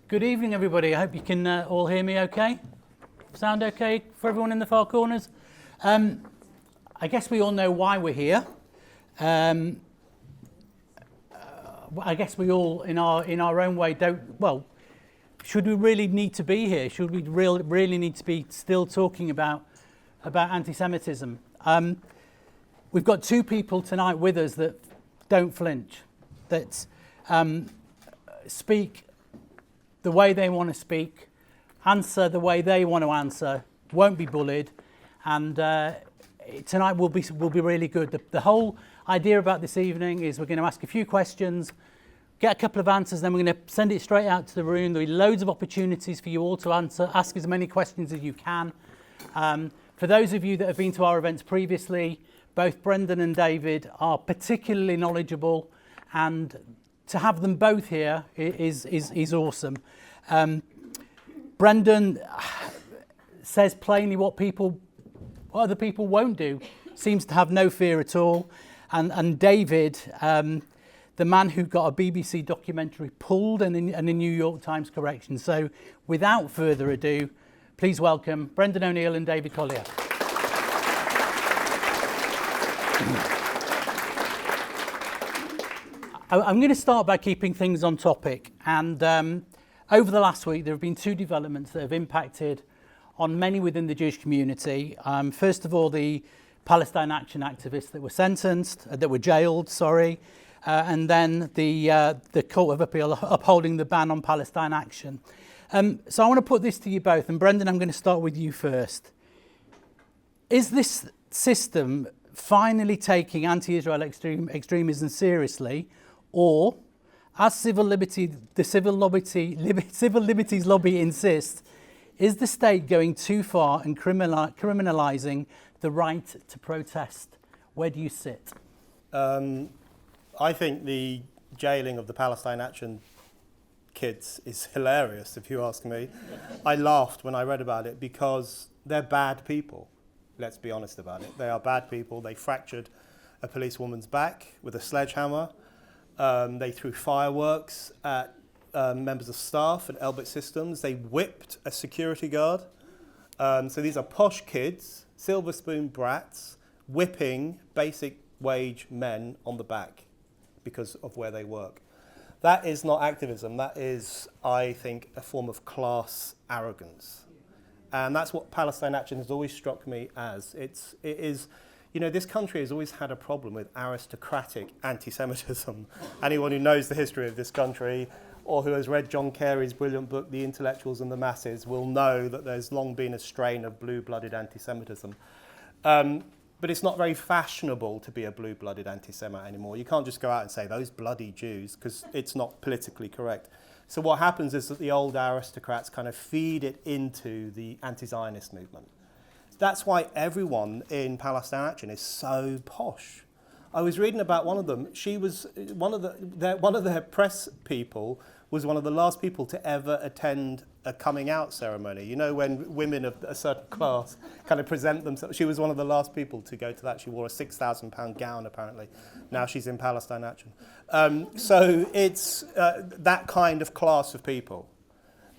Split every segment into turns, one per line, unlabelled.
Good evening, everybody. I hope you can all hear me okay. Sound okay for everyone in the far corners? I guess we all know why we're here. I guess we all, in our own way, should we really need to be here? Should we really need to be still talking about anti-Semitism? We've got two people tonight with us that don't flinch, that speak the way they want to speak, answer the way they want to answer, won't be bullied, and tonight will be really good. The whole idea about this evening is we're going to ask a few questions, get a couple of answers, then we're going to send it straight out to the room. There'll be loads of opportunities for you all to ask as many questions as you can. For those of you that have been to our events previously, both Brendan and David are particularly knowledgeable, and to have them both here is awesome. Brendan says plainly what other people won't do, seems to have no fear at all. And David, the man who got a BBC documentary pulled and a New York Times correction. So without further ado, please welcome Brendan O'Neill and David Collier. I'm going to start by keeping things on topic, and over the last week there have been two developments that have impacted on many within the Jewish community. First of all, the Palestine Action activists that were jailed, and then the Court of Appeal upholding the ban on Palestine Action. So I want to put this to you both, and Brendan, I'm going to start with you first. Is this system finally taking anti-Israel extremism seriously, or, as the Civil Liberties Lobby insists, is the state going too far in criminalising the right to protest? Where do you sit?
I think the jailing of the Palestine Action kids is hilarious, if you ask me. I laughed when I read about it because they're bad people. Let's be honest about it. They are bad people. They fractured a policewoman's back with a sledgehammer. They threw fireworks at members of staff at Elbit Systems. They whipped a security guard. So these are posh kids, silver spoon brats, whipping basic wage men on the back because of where they work. That is not activism. That is, I think, a form of class arrogance. And that's what Palestine Action has always struck me as. It is, this country has always had a problem with aristocratic anti-Semitism. Anyone who knows the history of this country or who has read John Carey's brilliant book, The Intellectuals and the Masses, will know that there's long been a strain of blue-blooded anti-Semitism. But it's not very fashionable to be a blue-blooded anti-Semite anymore. You can't just go out and say, those bloody Jews, because it's not politically correct. So what happens is that the old aristocrats kind of feed it into the anti-Zionist movement. That's why everyone in Palestine Action is so posh. I was reading about one of them. She was one of their press people was one of the last people to ever attend a coming out ceremony. You know, when women of a certain class kind of present themselves. She was one of the last people to go to that. She wore a £6,000 gown, apparently. Now she's in Palestine Action. So it's that kind of class of people.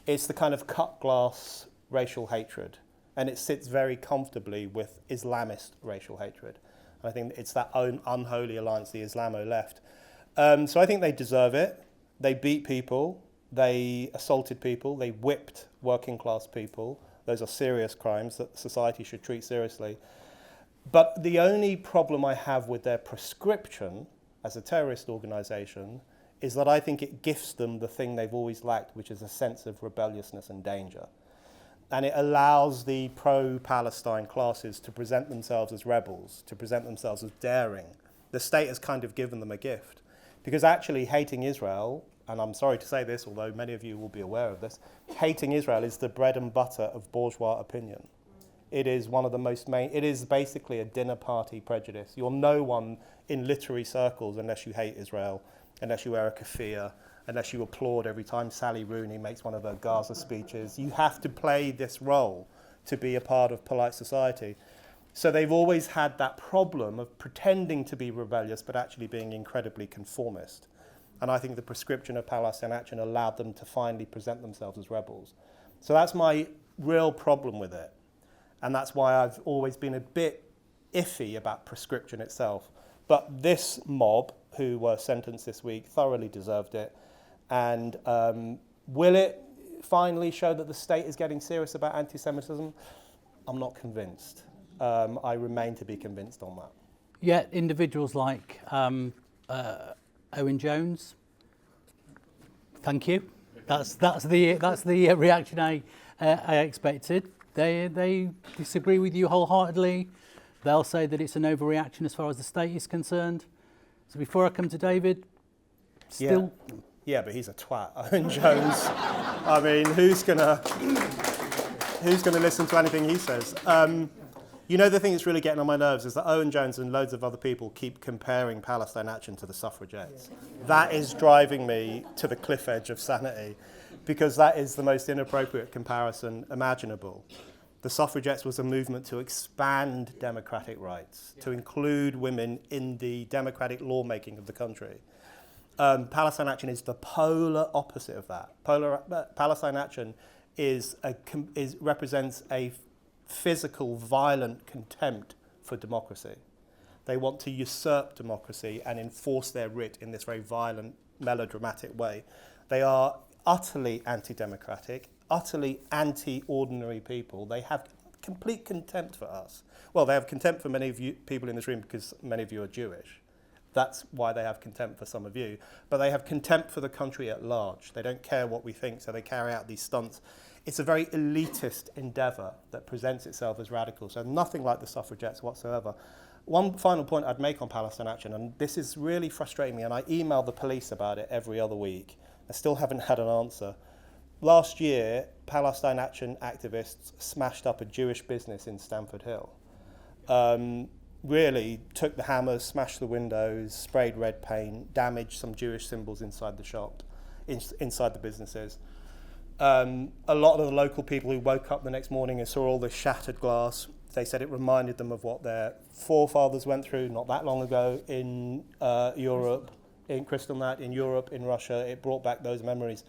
It's the kind of cut glass racial hatred. And it sits very comfortably with Islamist racial hatred. And I think it's that unholy alliance, the Islamo left. So I think they deserve it. They beat people, they assaulted people, they whipped working class people. Those are serious crimes that society should treat seriously. But the only problem I have with their prescription as a terrorist organisation is that I think it gifts them the thing they've always lacked, which is a sense of rebelliousness and danger. And it allows the pro-Palestine classes to present themselves as rebels, to present themselves as daring. The state has kind of given them a gift. Because actually hating Israel, and I'm sorry to say this, although many of you will be aware of this, hating Israel is the bread and butter of bourgeois opinion. It is one of the most it is basically a dinner party prejudice. You're no one in literary circles unless you hate Israel, unless you wear a keffiyeh, unless you applaud every time Sally Rooney makes one of her Gaza speeches. You have to play this role to be a part of polite society. So they've always had that problem of pretending to be rebellious but actually being incredibly conformist. And I think the prescription of Palestine Action allowed them to finally present themselves as rebels. So that's my real problem with it. And that's why I've always been a bit iffy about prescription itself. But this mob, who were sentenced this week, thoroughly deserved it. And will it finally show that the state is getting serious about anti-Semitism? I'm not convinced. I remain to be convinced on that.
Yet individuals like Owen Jones, thank you. That's the reaction I expected. They disagree with you wholeheartedly. They'll say that it's an overreaction as far as the state is concerned. So before I come to David, still...
Yeah, but he's a twat, Owen Jones. I mean, who's gonna listen to anything he says? You know, the thing that's really getting on my nerves is that Owen Jones and loads of other people keep comparing Palestine Action to the suffragettes. That is driving me to the cliff edge of sanity, because that is the most inappropriate comparison imaginable. The suffragettes was a movement to expand democratic rights, to include women in the democratic lawmaking of the country. Palestine Action is the polar opposite of that. Palestine Action represents a physical, violent contempt for democracy. They want to usurp democracy and enforce their writ in this very violent, melodramatic way. They are utterly anti-democratic, utterly anti-ordinary people. They have complete contempt for us. Well, they have contempt for many of you people in this room because many of you are Jewish. That's why they have contempt for some of you. But they have contempt for the country at large. They don't care what we think, so they carry out these stunts. It's a very elitist endeavour that presents itself as radical, so nothing like the suffragettes whatsoever. One final point I'd make on Palestine Action, and this is really frustrating me, and I email the police about it every other week. I still haven't had an answer. Last year, Palestine Action activists smashed up a Jewish business in Stamford Hill. Really took the hammers, smashed the windows, sprayed red paint, damaged some Jewish symbols inside the shop, inside the businesses. A lot of the local people who woke up the next morning and saw all this shattered glass, they said it reminded them of what their forefathers went through not that long ago in Europe, in Kristallnacht, in Europe, in Russia. It brought back those memories.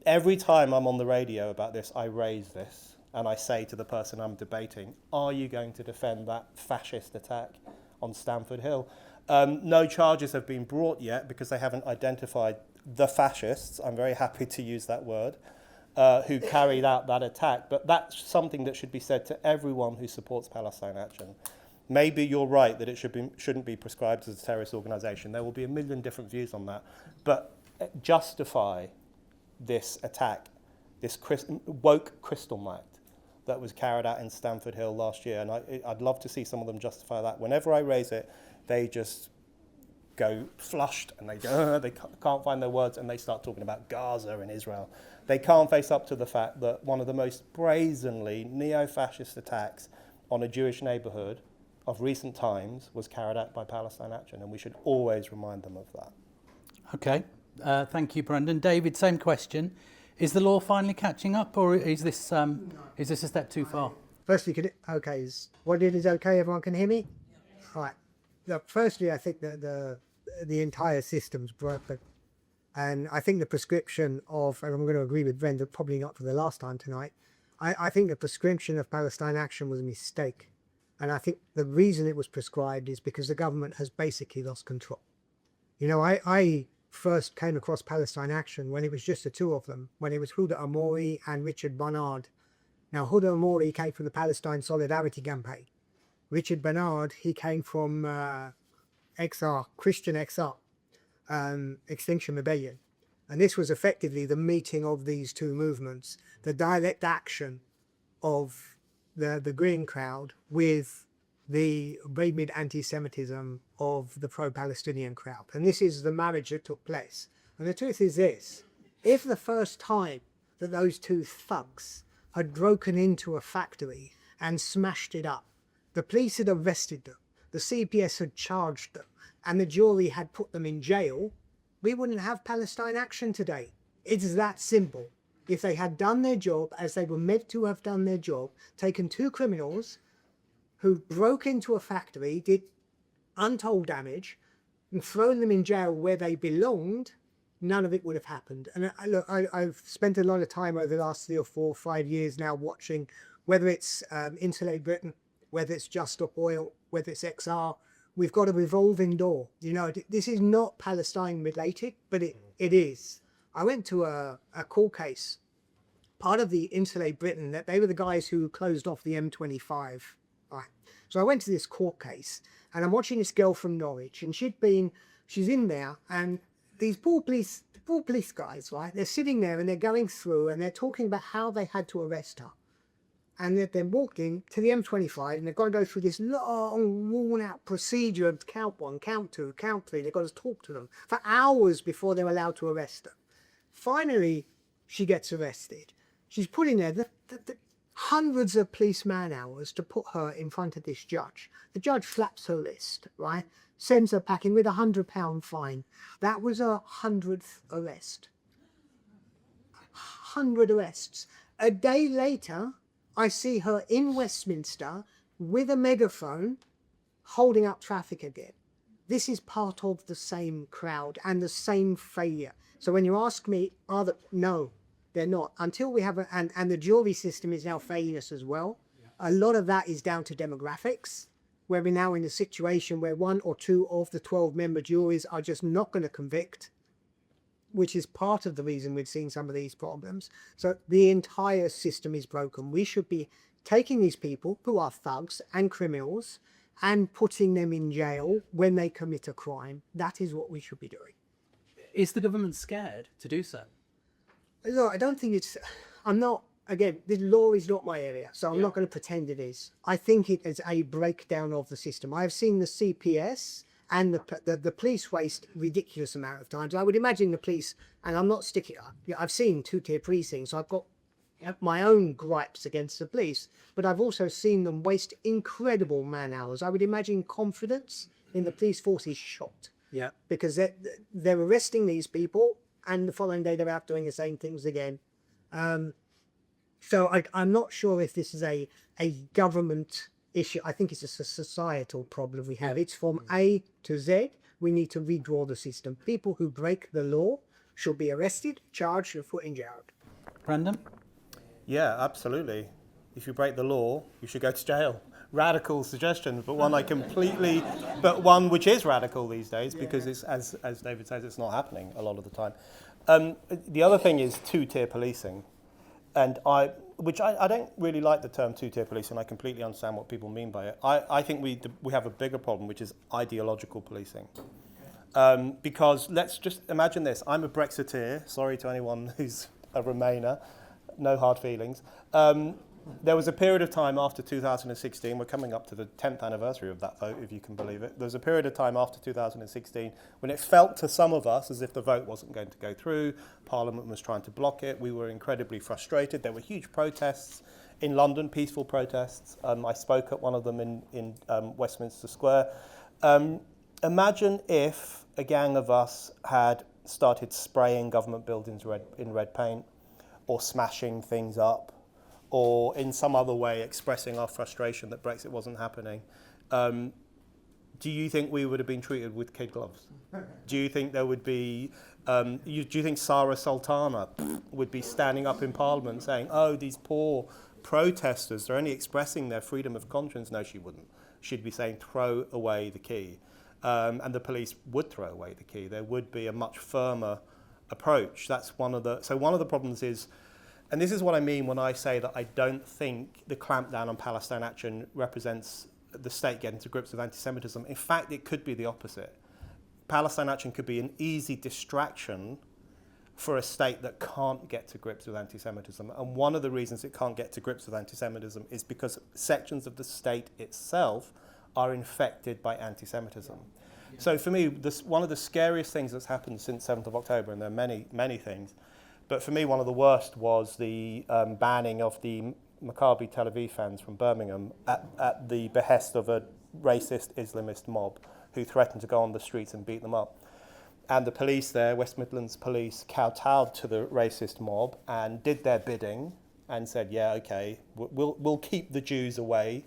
Every time I'm on the radio about this, I raise this and I say to the person I'm debating, are you going to defend that fascist attack on Stamford Hill? No charges have been brought yet because they haven't identified the fascists, I'm very happy to use that word, who carried out that attack. But that's something that should be said to everyone who supports Palestine Action. Maybe you're right that it shouldn't be prescribed as a terrorist organisation. There will be a million different views on that. But justify this attack, this woke Kristallnacht that was carried out in Stamford Hill last year. And I'd love to see some of them justify that. Whenever I raise it, they just go flushed and they can't find their words and they start talking about Gaza and Israel. They can't face up to the fact that one of the most brazenly neo-fascist attacks on a Jewish neighbourhood of recent times was carried out by Palestine Action, and we should always remind them of that.
Okay, thank you, Brendan. David, same question. Is the law finally catching up, or is this a step too far?
Firstly, what did is okay? Everyone can hear me? Yeah. Right. Look, firstly, I think that the entire system's broken. And I think the prescription of, and I'm going to agree with Brenda, probably not for the last time tonight, I think the prescription of Palestine Action was a mistake. And I think the reason it was prescribed is because the government has basically lost control. You know, I first came across Palestine Action when it was just the two of them, when it was Huda Amori and Richard Bernard. Now, Huda Amori came from the Palestine Solidarity Campaign. Richard Bernard, he came from XR, Christian XR, Extinction Rebellion. And this was effectively the meeting of these two movements, the direct action of the Green crowd with the rabid anti-Semitism of the pro-Palestinian crowd. And this is the marriage that took place. And the truth is this, if the first time that those two thugs had broken into a factory and smashed it up, the police had arrested them, the CPS had charged them, and the jury had put them in jail, we wouldn't have Palestine Action today. It's that simple. If they had done their job as they were meant to have done their job, taken two criminals who broke into a factory, did untold damage, and thrown them in jail where they belonged, none of it would have happened. And I've spent a lot of time over the last 3 or 4 or 5 years now watching, whether it's Insulate Britain, whether it's Just Stop Oil, whether it's XR. We've got a revolving door. You know, this is not Palestine related, but it is. I went to a court case, part of the Insulate Britain, that they were the guys who closed off the M25. Right. So I went to this court case, and I'm watching this girl from Norwich, and she's in there, and these poor police guys, right? They're sitting there and they're going through and they're talking about how they had to arrest her. And they're walking to the M25 and they've got to go through this long, worn-out procedure of count 1, count 2, count 3. They've got to talk to them for hours before they're allowed to arrest her. Finally, she gets arrested. She's put in there the hundreds of police man-hours to put her in front of this judge. The judge flaps her list, right? Sends her packing with £100 fine. That was her 100th arrest. 100 arrests. A day later, I see her in Westminster with a megaphone holding up traffic again. This is part of the same crowd and the same failure. So when you ask me, no, they're not. Until we have and the jury system is now failing us as well. Yeah. A lot of that is down to demographics, where we're now in a situation where 1 or 2 of the 12-member juries are just not going to convict, which is part of the reason we've seen some of these problems. So the entire system is broken. We should be taking these people who are thugs and criminals and putting them in jail when they commit a crime. That is what we should be doing.
Is the government scared to do so?
No, I don't think it's... I'm not... Again, the law is not my area, so I'm not going to pretend it is. I think it is a breakdown of the system. I've seen the CPS and the police waste ridiculous amount of times. I would imagine the police, and I'm not sticking... I've seen 2-tier precincts, so I've got my own gripes against the police, but I've also seen them waste incredible man-hours. I would imagine confidence in the police force is shot. Yeah. Because they're arresting these people, and the following day they're out doing the same things again. So I'm not sure if this is a government issue. I think it's just a societal problem we have. It's from A to Z. We need to redraw the system. People who break the law should be arrested, charged, and put in jail.
Brendan?
Yeah, absolutely. If you break the law, you should go to jail. Radical suggestion, but one which is radical these days, because it's, as David says, it's not happening a lot of the time. The other thing is 2-tier policing. And I don't really like the term 2-tier policing. I completely understand what people mean by it. I think we have a bigger problem, which is ideological policing. Because let's just imagine this. I'm a Brexiteer. Sorry to anyone who's a Remainer. No hard feelings. There was a period of time after 2016, we're coming up to the 10th anniversary of that vote, if you can believe it. There was a period of time after 2016 when it felt to some of us as if the vote wasn't going to go through. Parliament was trying to block it. We were incredibly frustrated. There were huge protests in London, peaceful protests. I spoke at one of them in Westminster Square. Imagine if a gang of us had started spraying government buildings in red paint, or smashing things up, or in some other way expressing our frustration that Brexit wasn't happening. Do you think we would have been treated with kid gloves? Do you think there would be, do you think Sarah Sultana would be standing up in Parliament saying, oh, these poor protesters, they're only expressing their freedom of conscience? No, she wouldn't. She'd be saying, throw away the key. And the police would throw away the key. There would be a much firmer approach. That's one of the problems is, and this is what I mean when I say that I don't think the clampdown on Palestine Action represents the state getting to grips with anti-Semitism. In fact, it could be the opposite. Palestine Action could be an easy distraction for a state that can't get to grips with anti-Semitism. And one of the reasons it can't get to grips with anti-Semitism is because sections of the state itself are infected by anti-Semitism. Yeah. So for me, one of the scariest things that's happened since 7th of October, and there are many, many things, but for me, one of the worst was the banning of the Maccabi Tel Aviv fans from Birmingham at the behest of a racist Islamist mob who threatened to go on the streets and beat them up. And the police there, West Midlands police, kowtowed to the racist mob and did their bidding and said, yeah, okay, we'll keep the Jews away.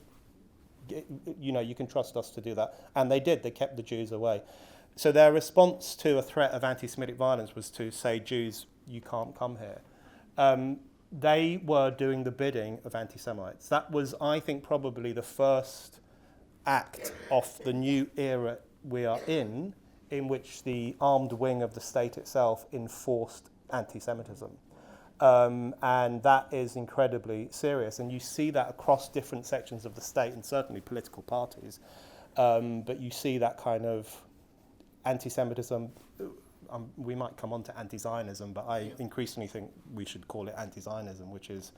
You know, you can trust us to do that. And they did. They kept the Jews away. So their response to a threat of anti-Semitic violence was to say, Jews, you can't come here. They were doing the bidding of anti-Semites. That was, I think, probably the first act of the new era we are in which the armed wing of the state itself enforced anti-Semitism. And that is incredibly serious. And you see that across different sections of the state and certainly political parties. But you see that kind of anti-Semitism. We might come on to anti-Zionism, but I increasingly think we should call it anti-Zionism, which is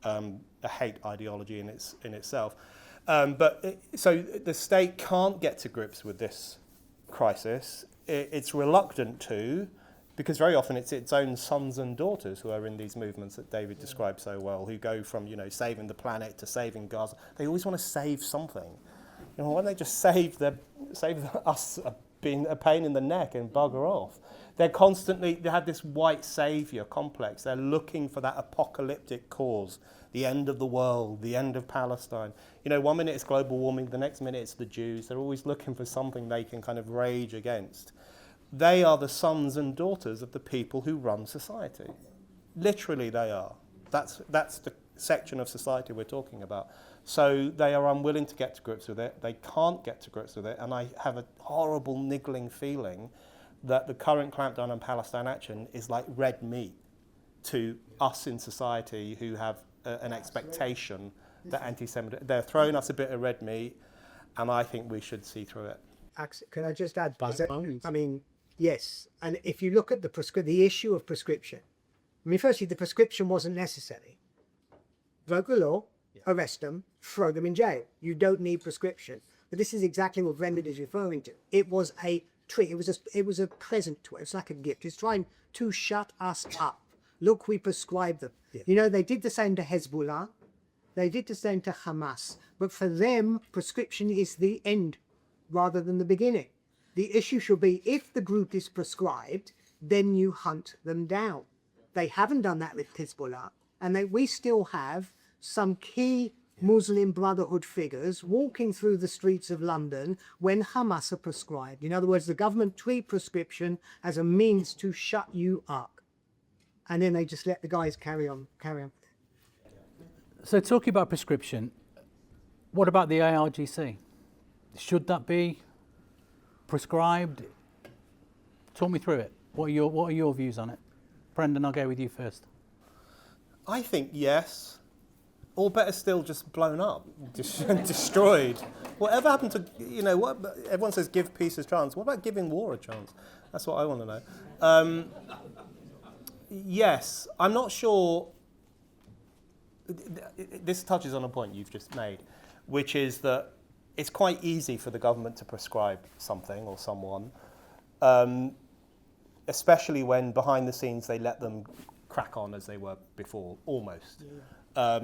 a hate ideology in itself. So the state can't get to grips with this crisis. It's reluctant to, because very often it's its own sons and daughters who are in these movements that David described so well, who go from, saving the planet to saving Gaza. They always want to save something. Why don't they just save us being a pain in the neck and bugger off? They had this white saviour complex. They're looking for that apocalyptic cause, the end of the world, the end of Palestine. 1 minute it's global warming, the next minute it's the Jews. They're always looking for something they can kind of rage against. They are the sons and daughters of the people who run society. Literally they are. That's the section of society we're talking about. So they are unwilling to get to grips with it. They can't get to grips with it. And I have a horrible niggling feeling that the current clampdown on Palestine action is like red meat to us in society who have an expectation that anti-Semitism, they're throwing us a bit of red meat, and I think we should see through it.
Can I just add? Yes. And if you look at the issue of prescription, firstly, the prescription wasn't necessary. Broke the law, arrest them, throw them in jail. You don't need prescription. But this is exactly what Brendan is referring to. It was a treat. It was a present to us. It's like a gift. It's trying to shut us up. Look, we prescribe them. Yeah. They did the same to Hezbollah. They did the same to Hamas. But for them, prescription is the end rather than the beginning. The issue should be, if the group is prescribed, then you hunt them down. They haven't done that with Hezbollah. And we still have some key Muslim Brotherhood figures walking through the streets of London when Hamas are prescribed. In other words, the government treat prescription as a means to shut you up. And then they just let the guys carry on.
So talking about prescription, what about the ARGC? Should that be prescribed? Talk me through it. What are your views on it? Brendan, I'll go with you first.
I think yes. Or better still, just blown up, destroyed. Whatever happened to, everyone says give peace a chance. What about giving war a chance? That's what I want to know. Yes, I'm not sure. This touches on a point you've just made, which is that it's quite easy for the government to prescribe something or someone, especially when behind the scenes they let them crack on as they were before, almost. Yeah.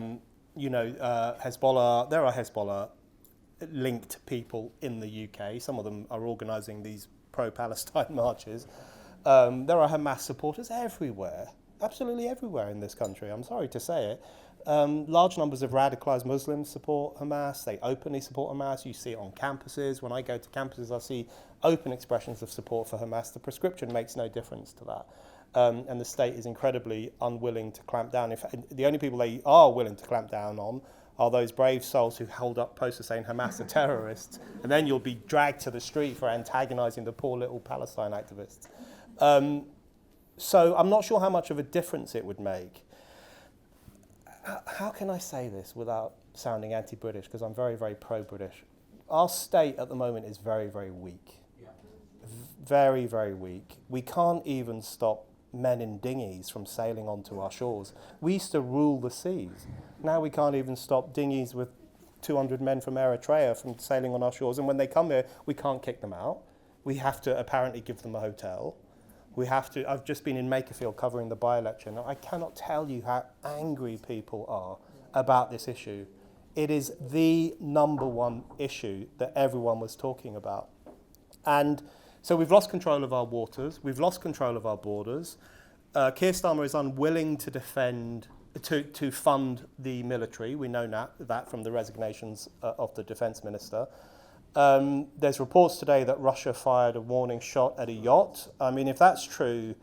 Hezbollah, there are Hezbollah-linked people in the UK. Some of them are organising these pro-Palestine marches. There are Hamas supporters everywhere, absolutely everywhere in this country, I'm sorry to say it. Large numbers of radicalised Muslims support Hamas. They openly support Hamas. You see it on campuses. When I go to campuses, I see open expressions of support for Hamas. The prescription makes no difference to that. And the state is incredibly unwilling to clamp down. In fact, the only people they are willing to clamp down on are those brave souls who hold up posters saying Hamas are terrorists, and then you'll be dragged to the street for antagonising the poor little Palestine activists. So I'm not sure how much of a difference it would make. How can I say this without sounding anti-British? Because I'm very, very pro-British. Our state at the moment is very, very weak. Yeah. Very, very weak. We can't even stop men in dinghies from sailing onto our shores. We used to rule the seas. Now we can't even stop dinghies with 200 men from Eritrea from sailing on our shores. And when they come here, we can't kick them out. We have to apparently give them a hotel. I've just been in Makerfield covering the by-election. I cannot tell you how angry people are about this issue. It is the number one issue that everyone was talking about. And so we've lost control of our waters. We've lost control of our borders. Keir Starmer is unwilling to to fund the military. We know that from the resignations of the defence minister. There's reports today that Russia fired a warning shot at a yacht. I mean, if that's true,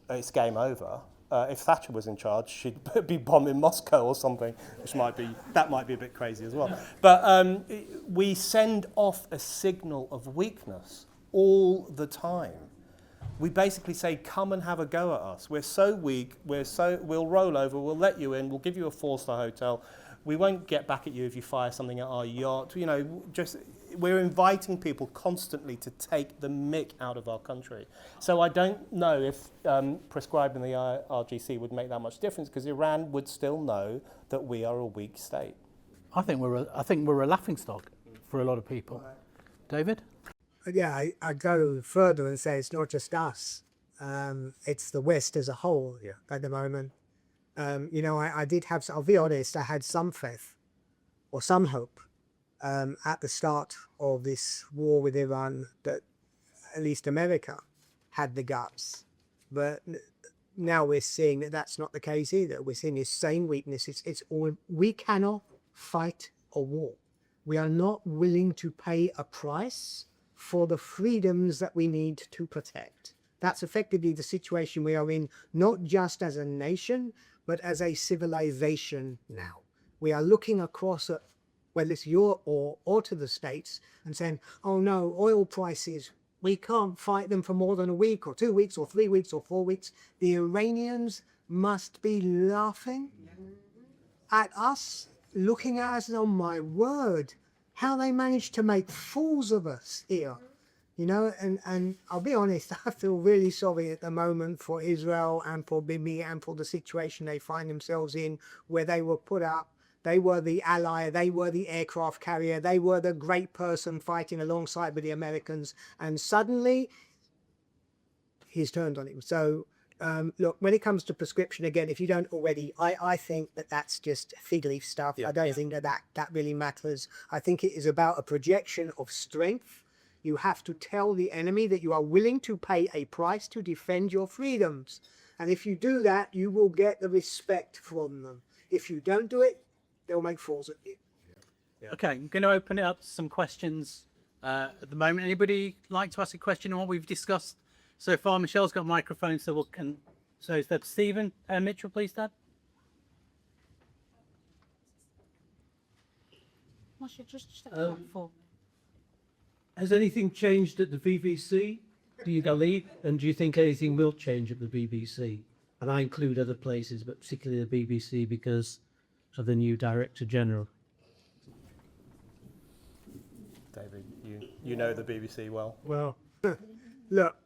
it's game over. If Thatcher was in charge, she'd be bombing Moscow or something, which might be a bit crazy as well. But we send off a signal of weakness all the time. We basically say, come and have a go at us. We're so weak, we'll roll over, we'll let you in, we'll give you a 4-star hotel. We won't get back at you if you fire something at our yacht. You know, just we're inviting people constantly to take the mick out of our country. So I don't know if prescribing the RGC would make that much difference, because Iran would still know that we are a weak state.
I think we're a laughingstock for a lot of people. David?
Yeah, I go further and say it's not just us. It's the West as a whole at the moment. You know, I did have, I'll be honest, I had some faith or some hope at the start of this war with Iran that at least America had the guts. But now we're seeing that that's not the case either. We're seeing this same weakness. It's all, we cannot fight a war. We are not willing to pay a price for the freedoms that we need to protect. That's effectively the situation we are in, not just as a nation, but as a civilization now. We are looking across at, whether it's Europe or to the States, and saying, oh no, oil prices, we can't fight them for more than a week or 2 weeks or 3 weeks or 4 weeks. The Iranians must be laughing at us, looking at us, oh my word, how they managed to make fools of us here. You know, and I'll be honest, I feel really sorry at the moment for Israel and for Bibi and for the situation they find themselves in, where they were put up. They were the ally, they were the aircraft carrier, they were the great person fighting alongside with the Americans, and suddenly he's turned on him. So look, when it comes to prescription, again, if you don't already, I think that that's just fig leaf stuff. I don't think that really matters. I think it is about a projection of strength. You have to tell the enemy that you are willing to pay a price to defend your freedoms. And if you do that, you will get the respect from them. If you don't do it, they'll make fools of you.
Okay, I'm going to open it up to some questions at the moment. Anybody like to ask a question on what we've discussed so far? Michelle's got a microphone, so so is that Stephen Mitchell, please, Dad?
Has anything changed at the BBC, do you believe? And do you think anything will change at the BBC? And I include other places, but particularly the BBC because of the new Director General.
David, you know the BBC well.
Well, look,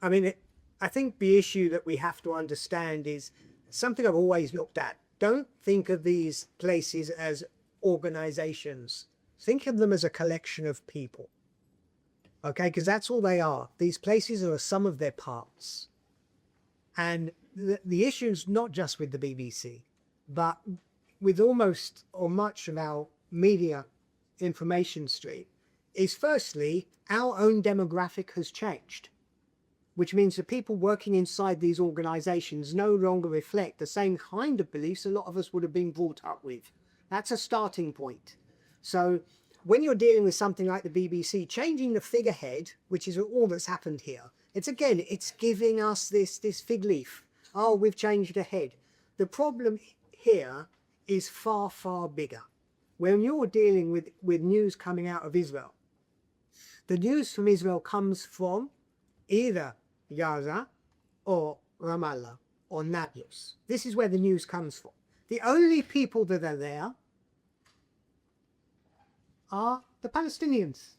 I mean, I think the issue that we have to understand is something I've always looked at. Don't think of these places as organizations. Think of them as a collection of people. Okay, because that's all they are. These places are a sum of their parts. And the issue is not just with the BBC, but with almost or much of our media information stream, is firstly, our own demographic has changed, which means the people working inside these organizations no longer reflect the same kind of beliefs a lot of us would have been brought up with. That's a starting point. So when you're dealing with something like the BBC, changing the figurehead, which is all that's happened here, it's giving us this fig leaf. Oh, we've changed the head. The problem here is far, far bigger. When you're dealing with news coming out of Israel, the news from Israel comes from either Gaza or Ramallah or Nablus. This is where the news comes from. The only people that are there are the Palestinians.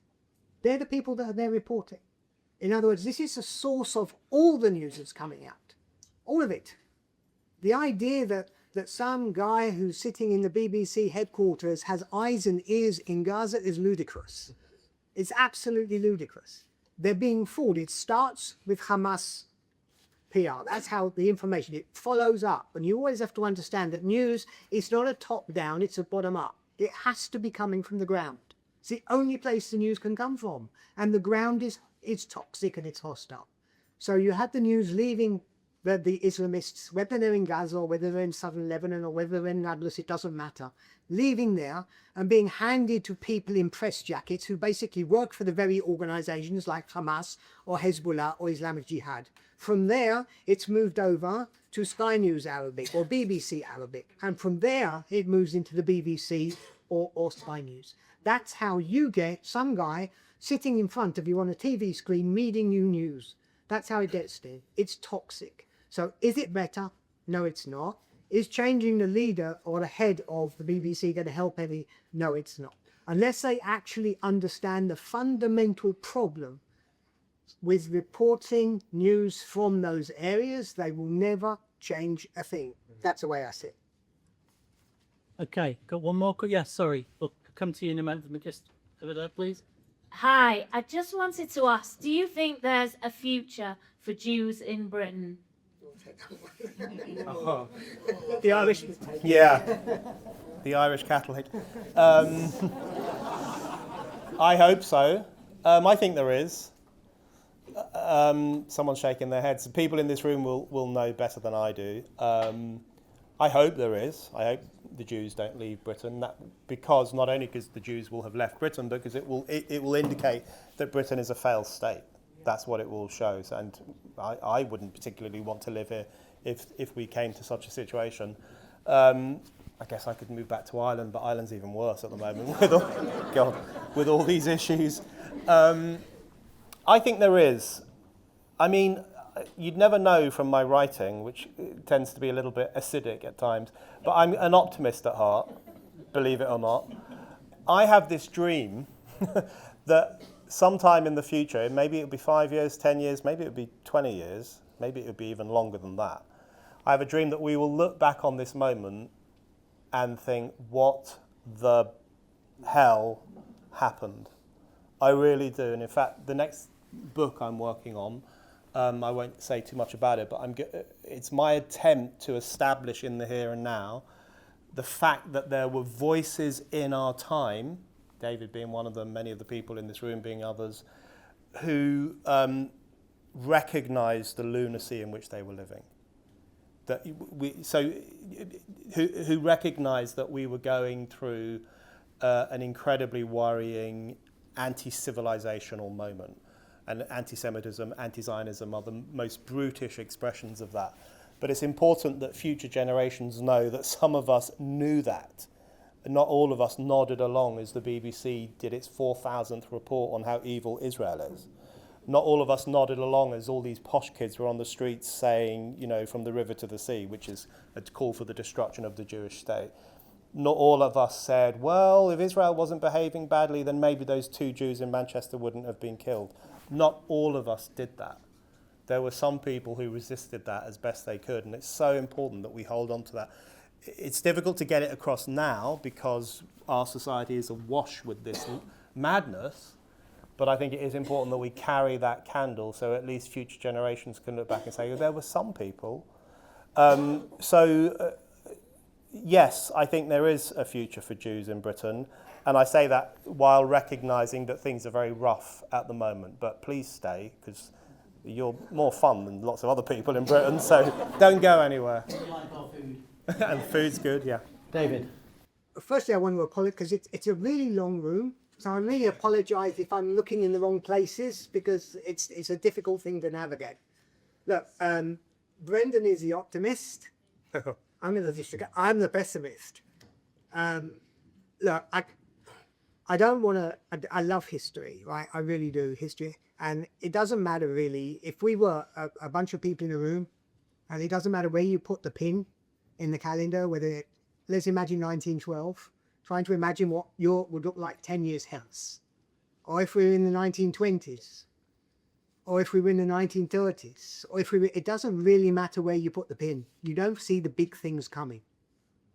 They're the people that are there reporting. In other words, this is the source of all the news that's coming out. All of it. The idea that some guy who's sitting in the BBC headquarters has eyes and ears in Gaza is ludicrous. It's absolutely ludicrous. They're being fooled. It starts with Hamas PR. That's how the information, it follows up. And you always have to understand that news is not a top down, it's a bottom up. It has to be coming from the ground. It's the only place the news can come from. And the ground is toxic and it's hostile. So you had the news leaving that the Islamists, whether they're in Gaza or whether they're in southern Lebanon or whether they're in Nablus, it doesn't matter, leaving there and being handed to people in press jackets who basically work for the very organizations like Hamas or Hezbollah or Islamic Jihad. From there, it's moved over to Sky News Arabic or BBC Arabic. And from there, it moves into the BBC or Sky News. That's how you get some guy sitting in front of you on a TV screen reading you news. That's how it gets there. It's toxic. So is it better? No, it's not. Is changing the leader or the head of the BBC going to help any? No, it's not. Unless they actually understand the fundamental problem with reporting news from those areas, they will never change a thing. That's the way I see it.
Okay, got one more. Yes, sorry. We'll come to you in a moment. Just over there, please.
Hi, I just wanted to ask, do you think there's a future for Jews in Britain?
The Irish.
Yeah, the Irish cattle hate. I hope so. I think there is. Someone's shaking their heads. People in this room will know better than I do. I hope there is. I hope the Jews don't leave Britain. Because not only because the Jews will have left Britain, but because it will indicate that Britain is a failed state. That's what it will show. And I wouldn't particularly want to live here if we came to such a situation. I guess I could move back to Ireland, but Ireland's even worse at the moment with all these issues. I think there is. I mean, you'd never know from my writing, which tends to be a little bit acidic at times, but I'm an optimist at heart, believe it or not. I have this dream that sometime in the future, maybe it'll be 5 years, 10 years, maybe it'll be 20 years, maybe it'll be even longer than that. I have a dream that we will look back on this moment and think, what the hell happened? I really do. And in fact, the next book I'm working on, I won't say too much about it, but it's my attempt to establish in the here and now the fact that there were voices in our time, David being one of them, many of the people in this room being others, who recognized the lunacy in which they were living. Who recognized that we were going through an incredibly worrying anti-civilizational moment. And anti-Semitism, anti-Zionism are the most brutish expressions of that. But it's important that future generations know that some of us knew that. And not all of us nodded along as the BBC did its 4,000th report on how evil Israel is. Not all of us nodded along as all these posh kids were on the streets saying, you know, from the river to the sea, which is a call for the destruction of the Jewish state. Not all of us said, well, if Israel wasn't behaving badly, then maybe those 2 Jews in Manchester wouldn't have been killed. Not all of us did that. There were some people who resisted that as best they could, and it's so important that we hold on to that. It's difficult to get it across now because our society is awash with this madness, but I think it is important that we carry that candle so at least future generations can look back and say, oh, there were some people. Yes, I think there is a future for Jews in Britain. And I say that while recognising that things are very rough at the moment. But please stay, because you're more fun than lots of other people in Britain, so don't go anywhere.
You like our food?
And food's good, yeah.
David.
Firstly, I want to apologise because it's a really long room. So I really apologise if I'm looking in the wrong places because it's a difficult thing to navigate. Look, Brendan is the optimist. I'm the pessimist. Look, I don't want to, I love history, right? I really do, history. And it doesn't matter really, if we were a bunch of people in a room, and it doesn't matter where you put the pin in the calendar, let's imagine 1912, trying to imagine what Europe would look like 10 years hence. Or if we were in the 1920s, or if we were in the 1930s, or it doesn't really matter where you put the pin. You don't see the big things coming.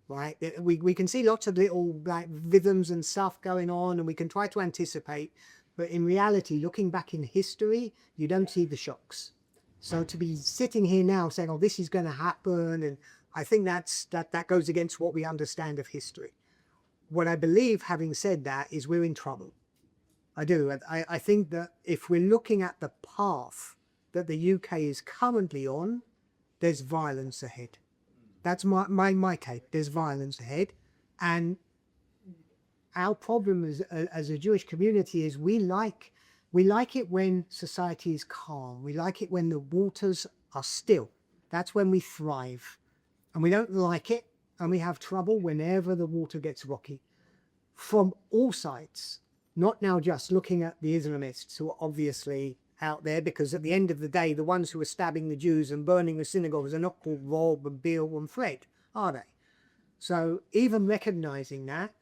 Right, we can see lots of little like rhythms and stuff going on, and we can try to anticipate, but in reality, looking back in history, you don't see the shocks. So to be sitting here now saying, "Oh, this is going to happen," and I think that goes against what we understand of history. What I believe, having said that, is we're in trouble. I do. I think that if we're looking at the path that the UK is currently on, there's violence ahead. That's my take. There's violence ahead. And our problem as a Jewish community is we like it when society is calm. We like it when the waters are still. That's when we thrive. And we don't like it, and we have trouble whenever the water gets rocky. From all sides, not now just looking at the Islamists who are obviously out there, because at the end of the day, the ones who are stabbing the Jews and burning the synagogues are not called Rob and Bill and Fred, are they? So even recognizing that,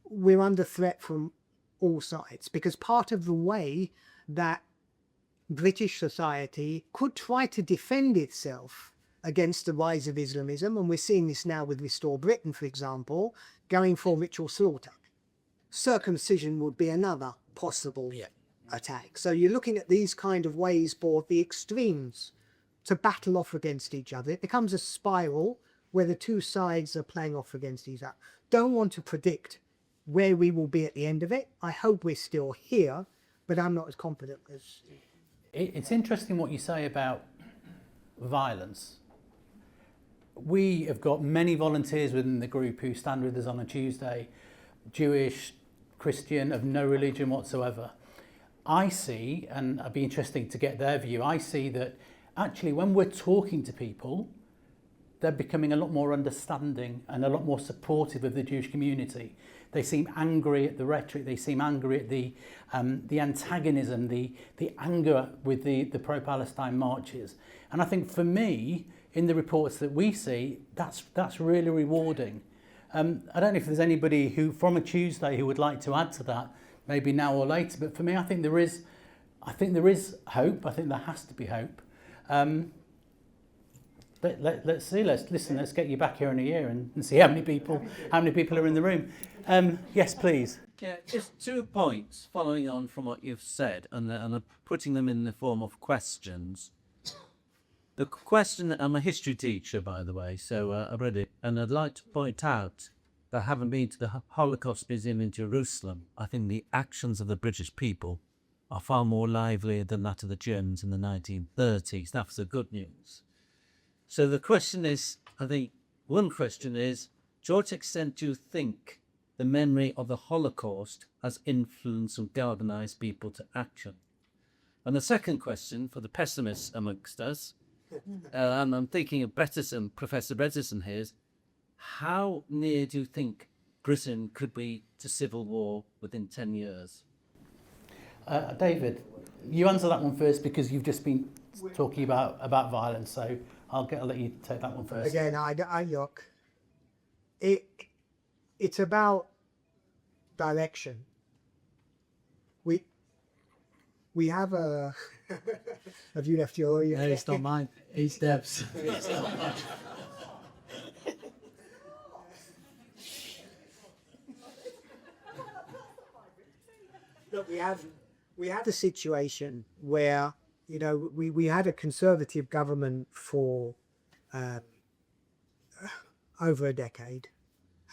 we're under threat from all sides, because part of the way that British society could try to defend itself against the rise of Islamism, and we're seeing this now with Restore Britain, for example, going for ritual slaughter. Circumcision would be another possible attack. So you're looking at these kind of ways for the extremes to battle off against each other. It becomes a spiral where the two sides are playing off against each other. Don't want to predict where we will be at the end of it. I hope we're still here, but I'm not as confident as...
It's interesting what you say about violence. We have got many volunteers within the group who stand with us on a Tuesday, Jewish, Christian, of no religion whatsoever. I see, and it'd be interesting to get their view, I see that actually when we're talking to people, they're becoming a lot more understanding and a lot more supportive of the Jewish community. They seem angry at the rhetoric, they seem angry at the antagonism, the anger with the pro-Palestine marches. And I think for me, in the reports that we see, that's really rewarding. I don't know if there's anybody who from a Tuesday who would like to add to that, maybe now or later, but for me, I think there is hope. I think there has to be hope. Let's see. Let's listen. Let's get you back here in a year and see how many people are in the room. Yes, please.
Yeah, just 2 points following on from what you've said, and putting them in the form of questions. The question, I'm a history teacher, by the way, so I've read it, and I'd like to point out that having been to the Holocaust Museum in Jerusalem, I think the actions of the British people are far more lively than that of the Germans in the 1930s. That's the good news. So the question is, I think one question is, to what extent do you think the memory of the Holocaust has influenced and galvanized people to action? And the second question, for the pessimists amongst us, and I'm thinking of Professor Bredesen here, is how near do you think Britain could be to civil war within 10 years?
David, you answer that one first because you've just been talking about violence, so I'll let you take that one first.
Again, I look. It's about direction. We have a... Have you left your...
No, it's not mine. It's Deb's.
Look, we had a situation where, we had a conservative government for over a decade,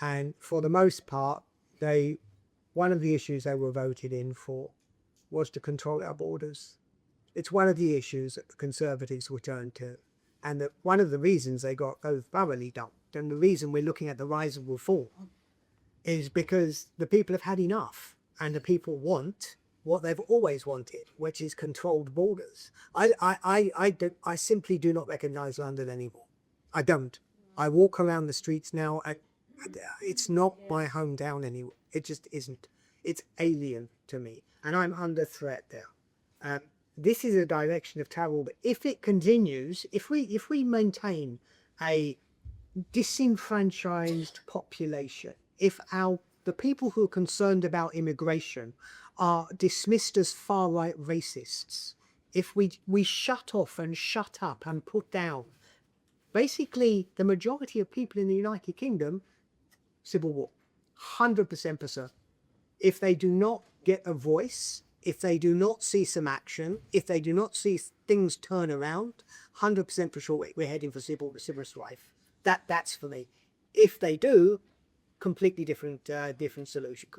and for the most part, one of the issues they were voted in for was to control our borders. It's one of the issues that the Conservatives returned to, and that one of the reasons they got so thoroughly dumped, and the reason we're looking at the rise of reform, is because the people have had enough, and the people want what they've always wanted, which is controlled borders. I simply do not recognise London anymore. I don't. I walk around the streets now. It's not my hometown anymore. It just isn't. It's alien to me, and I'm under threat there. This is a direction of travel, but if it continues, if we maintain a disenfranchised population, if the people who are concerned about immigration are dismissed as far-right racists, if we shut off and shut up and put down basically the majority of people in the United Kingdom, civil war, 100% for certain. If they do not get a voice, if they do not see some action, if they do not see things turn around, 100% for sure we're heading for civil strife. That's for me. If they do, completely different solution.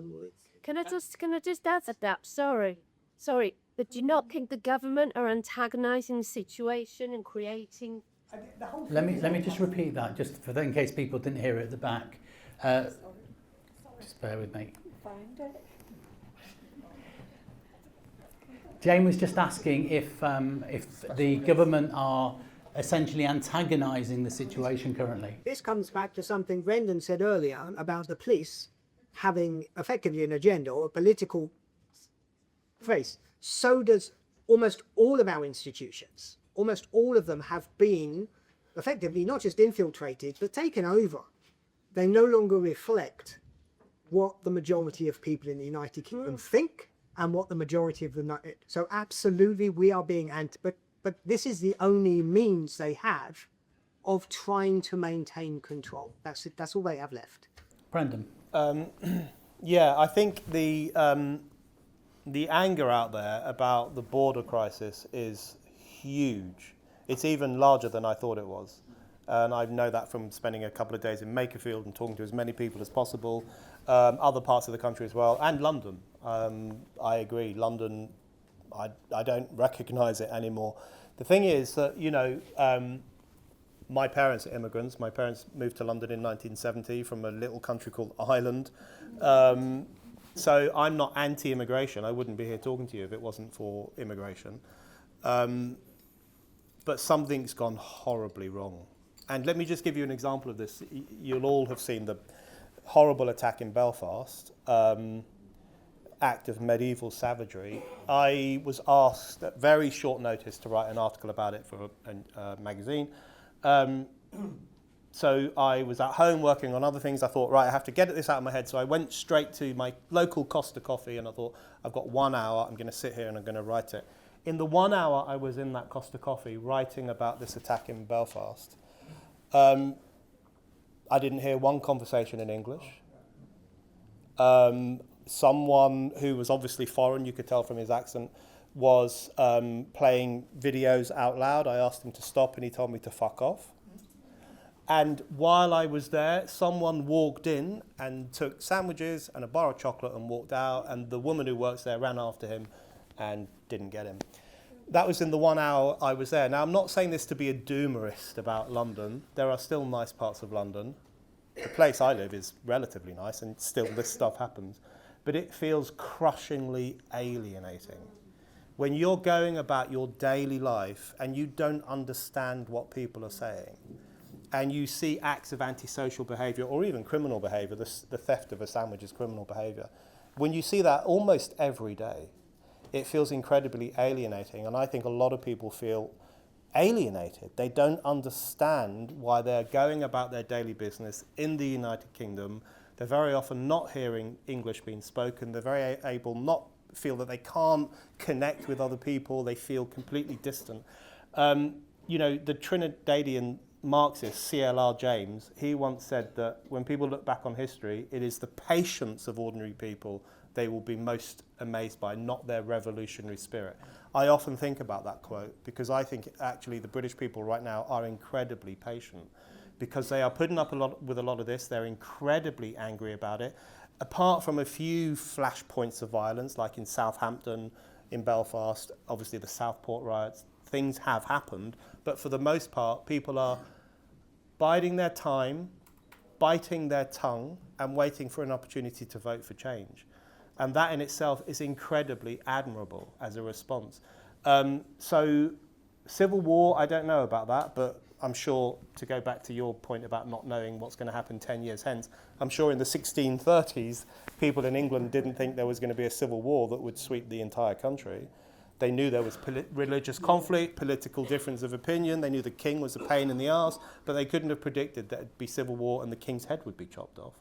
Can I just add to that? Sorry, but do you not think the government are antagonising the situation and creating
Let me just repeat that, just for in case people didn't hear it at the back. Just bear with me. Jane was just asking if the government are essentially antagonising the situation currently.
This comes back to something Brendan said earlier about the police having effectively an agenda or a political face. So does almost all of our institutions. Almost all of them have been effectively not just infiltrated, but taken over. They no longer reflect what the majority of people in the United Kingdom think and what the majority of the... So absolutely we are being but this is the only means they have of trying to maintain control. That's it. That's all they have left.
Brendan.
Yeah, I think the anger out there about the border crisis is huge. It's even larger than I thought it was. And I know that from spending a couple of days in Makerfield and talking to as many people as possible, other parts of the country as well, and London. I agree, London, I don't recognise it anymore. The thing is that, you know, my parents are immigrants. My parents moved to London in 1970 from a little country called Ireland. So I'm not anti-immigration. I wouldn't be here talking to you if it wasn't for immigration. But something's gone horribly wrong. And let me just give you an example of this. You'll all have seen the horrible attack in Belfast, act of medieval savagery. I was asked at very short notice to write an article about it for a magazine. So I was at home working on other things. I thought, right, I have to get this out of my head. So I went straight to my local Costa Coffee and I thought, I've got 1 hour. I'm going to sit here and I'm going to write it. In the 1 hour I was in that Costa Coffee writing about this attack in Belfast, I didn't hear one conversation in English. Someone who was obviously foreign, you could tell from his accent, was playing videos out loud. I asked him to stop and he told me to fuck off. And while I was there, someone walked in and took sandwiches and a bar of chocolate and walked out, and the woman who works there ran after him and didn't get him. That was in the 1 hour I was there. Now, I'm not saying this to be a doomerist about London. There are still nice parts of London. The place I live is relatively nice, and still this stuff happens. But it feels crushingly alienating. When you're going about your daily life and you don't understand what people are saying, and you see acts of antisocial behaviour or even criminal behaviour, the theft of a sandwich is criminal behaviour. When you see that almost every day, it feels incredibly alienating. And I think a lot of people feel alienated. They don't understand why they're going about their daily business in the United Kingdom. They're very often not hearing English being spoken. They're very able feel that they can't connect with other people. They feel completely distant. You know, the Trinidadian Marxist C.L.R. James, he once said that when people look back on history, it is the patience of ordinary people they will be most amazed by, not their revolutionary spirit. I often think about that quote because I think actually the British people right now are incredibly patient because they are putting up with a lot of this. They're incredibly angry about it. Apart from a few flashpoints of violence, like in Southampton, in Belfast, obviously the Southport riots, things have happened. But for the most part, people are biding their time, biting their tongue, and waiting for an opportunity to vote for change. And that in itself is incredibly admirable as a response. So civil war, I don't know about that, but I'm sure, to go back to your point about not knowing what's going to happen 10 years hence, I'm sure in the 1630s, people in England didn't think there was going to be a civil war that would sweep the entire country. They knew there was religious conflict, political difference of opinion. They knew the king was a pain in the arse, but they couldn't have predicted that it'd be civil war and the king's head would be chopped off.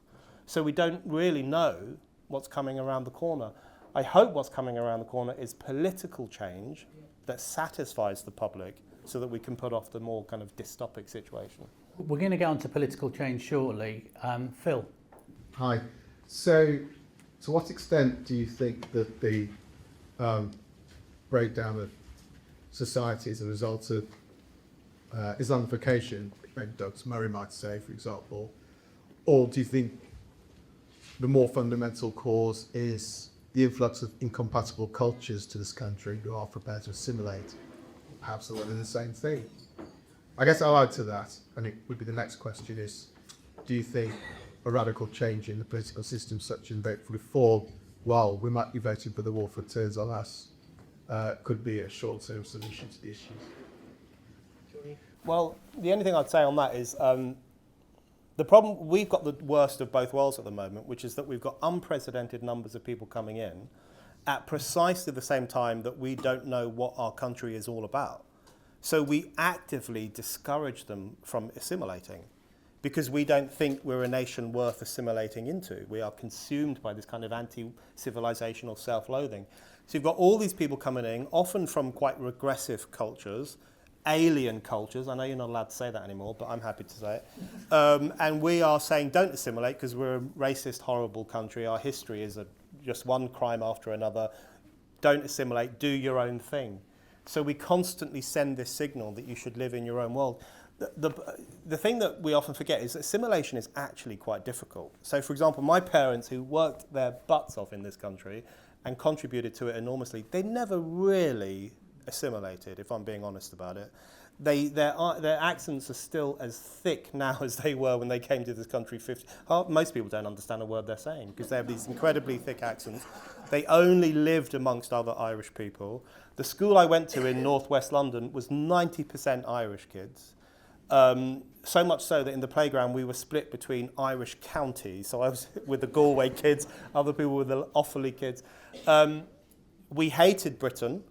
So we don't really know what's coming around the corner. I hope what's coming around the corner is political change that satisfies the public so that we can put off the more kind of dystopic situation.
We're going to get on to political change shortly. Phil.
Hi. So to what extent do you think that the breakdown of society as a result of Islamification, Douglas Murray might say, for example, or do you think the more fundamental cause is the influx of incompatible cultures to this country who are prepared to assimilate? Perhaps they're the same thing. I guess I'll add to that, and it would be the next question is, do you think a radical change in the political system, such as vote for reform, while we might be voting for the war for turns on us, could be a short-term solution to the issues?
Well, the only thing I'd say on that is the problem, we've got the worst of both worlds at the moment, which is that we've got unprecedented numbers of people coming in at precisely the same time that we don't know what our country is all about. So we actively discourage them from assimilating because we don't think we're a nation worth assimilating into. We are consumed by this kind of anti-civilizational self-loathing. So you've got all these people coming in, often from quite regressive cultures, alien cultures. I know you're not allowed to say that anymore, but I'm happy to say it. And we are saying don't assimilate because we're a racist, horrible country. Our history is just one crime after another. Don't assimilate, do your own thing. So we constantly send this signal that you should live in your own world. The thing that we often forget is that assimilation is actually quite difficult. So for example, my parents who worked their butts off in this country and contributed to it enormously, they never really assimilated, if I'm being honest about it. Their accents are still as thick now as they were when they came to this country. Most people don't understand a word they're saying because they have these incredibly thick accents. They only lived amongst other Irish people. The school I went to in northwest London was 90% Irish kids. So much so that in the playground we were split between Irish counties. So I was with the Galway kids, other people with the Offaly kids. We hated Britain.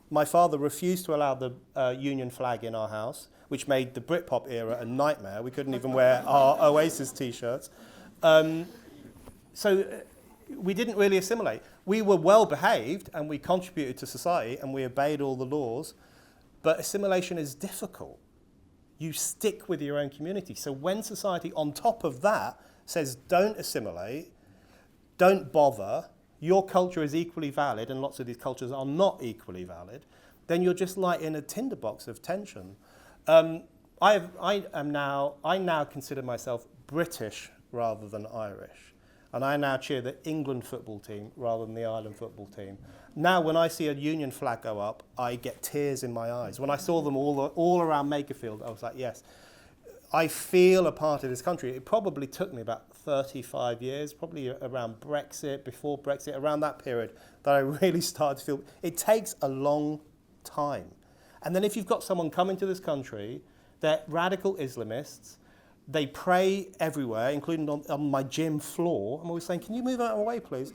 My father refused to allow the Union flag in our house, which made the Britpop era a nightmare. We couldn't even wear our Oasis T-shirts. So we didn't really assimilate. We were well behaved and we contributed to society and we obeyed all the laws, but assimilation is difficult. You stick with your own community. So when society on top of that says don't assimilate, don't bother, your culture is equally valid and lots of these cultures are not equally valid, then you're just like in a tinderbox of tension. I now consider myself British rather than Irish. And I now cheer the England football team rather than the Ireland football team. Now, when I see a Union flag go up, I get tears in my eyes. When I saw them all around Makerfield, I was like, yes, I feel a part of this country. It probably took me about 35 years, probably around Brexit, before Brexit, around that period, that I really started to feel. It takes a long time. And then if you've got someone coming to this country, they're radical Islamists, they pray everywhere, including on my gym floor. I'm always saying, can you move out of the way, please?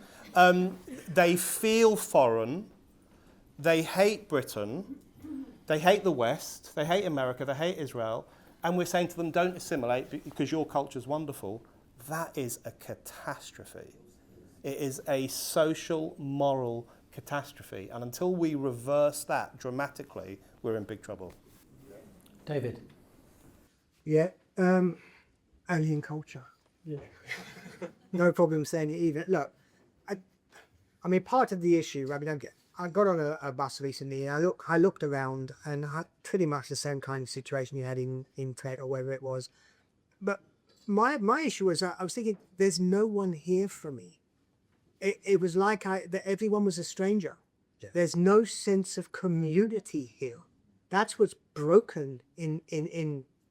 They feel foreign. They hate Britain. They hate the West. They hate America. They hate Israel. And we're saying to them, don't assimilate because your culture's wonderful. That is a catastrophe. It is a social, moral catastrophe. And until we reverse that dramatically, we're in big trouble.
David.
Yeah. Alien culture. Yeah. No problem saying it either. Look, I mean, part of the issue, I mean, I got on a bus recently and I looked around and I had pretty much the same kind of situation you had in Pret or wherever it was. But my issue was I was thinking, there's no one here for me. It was like that everyone was a stranger. Yeah. There's no sense of community here. That's what's broken in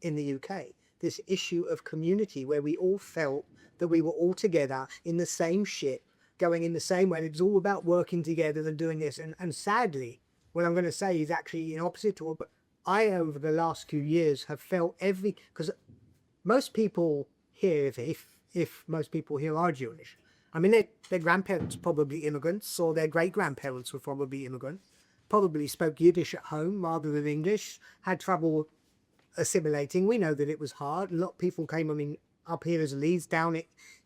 the UK. This issue of community where we all felt that we were all together in the same ship, going in the same way. It was all about working together and doing this. And sadly, what I'm going to say is actually in opposite to what, but I, over the last few years, have felt because most people here, if most people here are Jewish, I mean, their grandparents probably immigrants, or their great-grandparents were probably immigrants, probably spoke Yiddish at home rather than English, had trouble assimilating. We know that it was hard. A lot of people came, I mean, up here as Leeds, down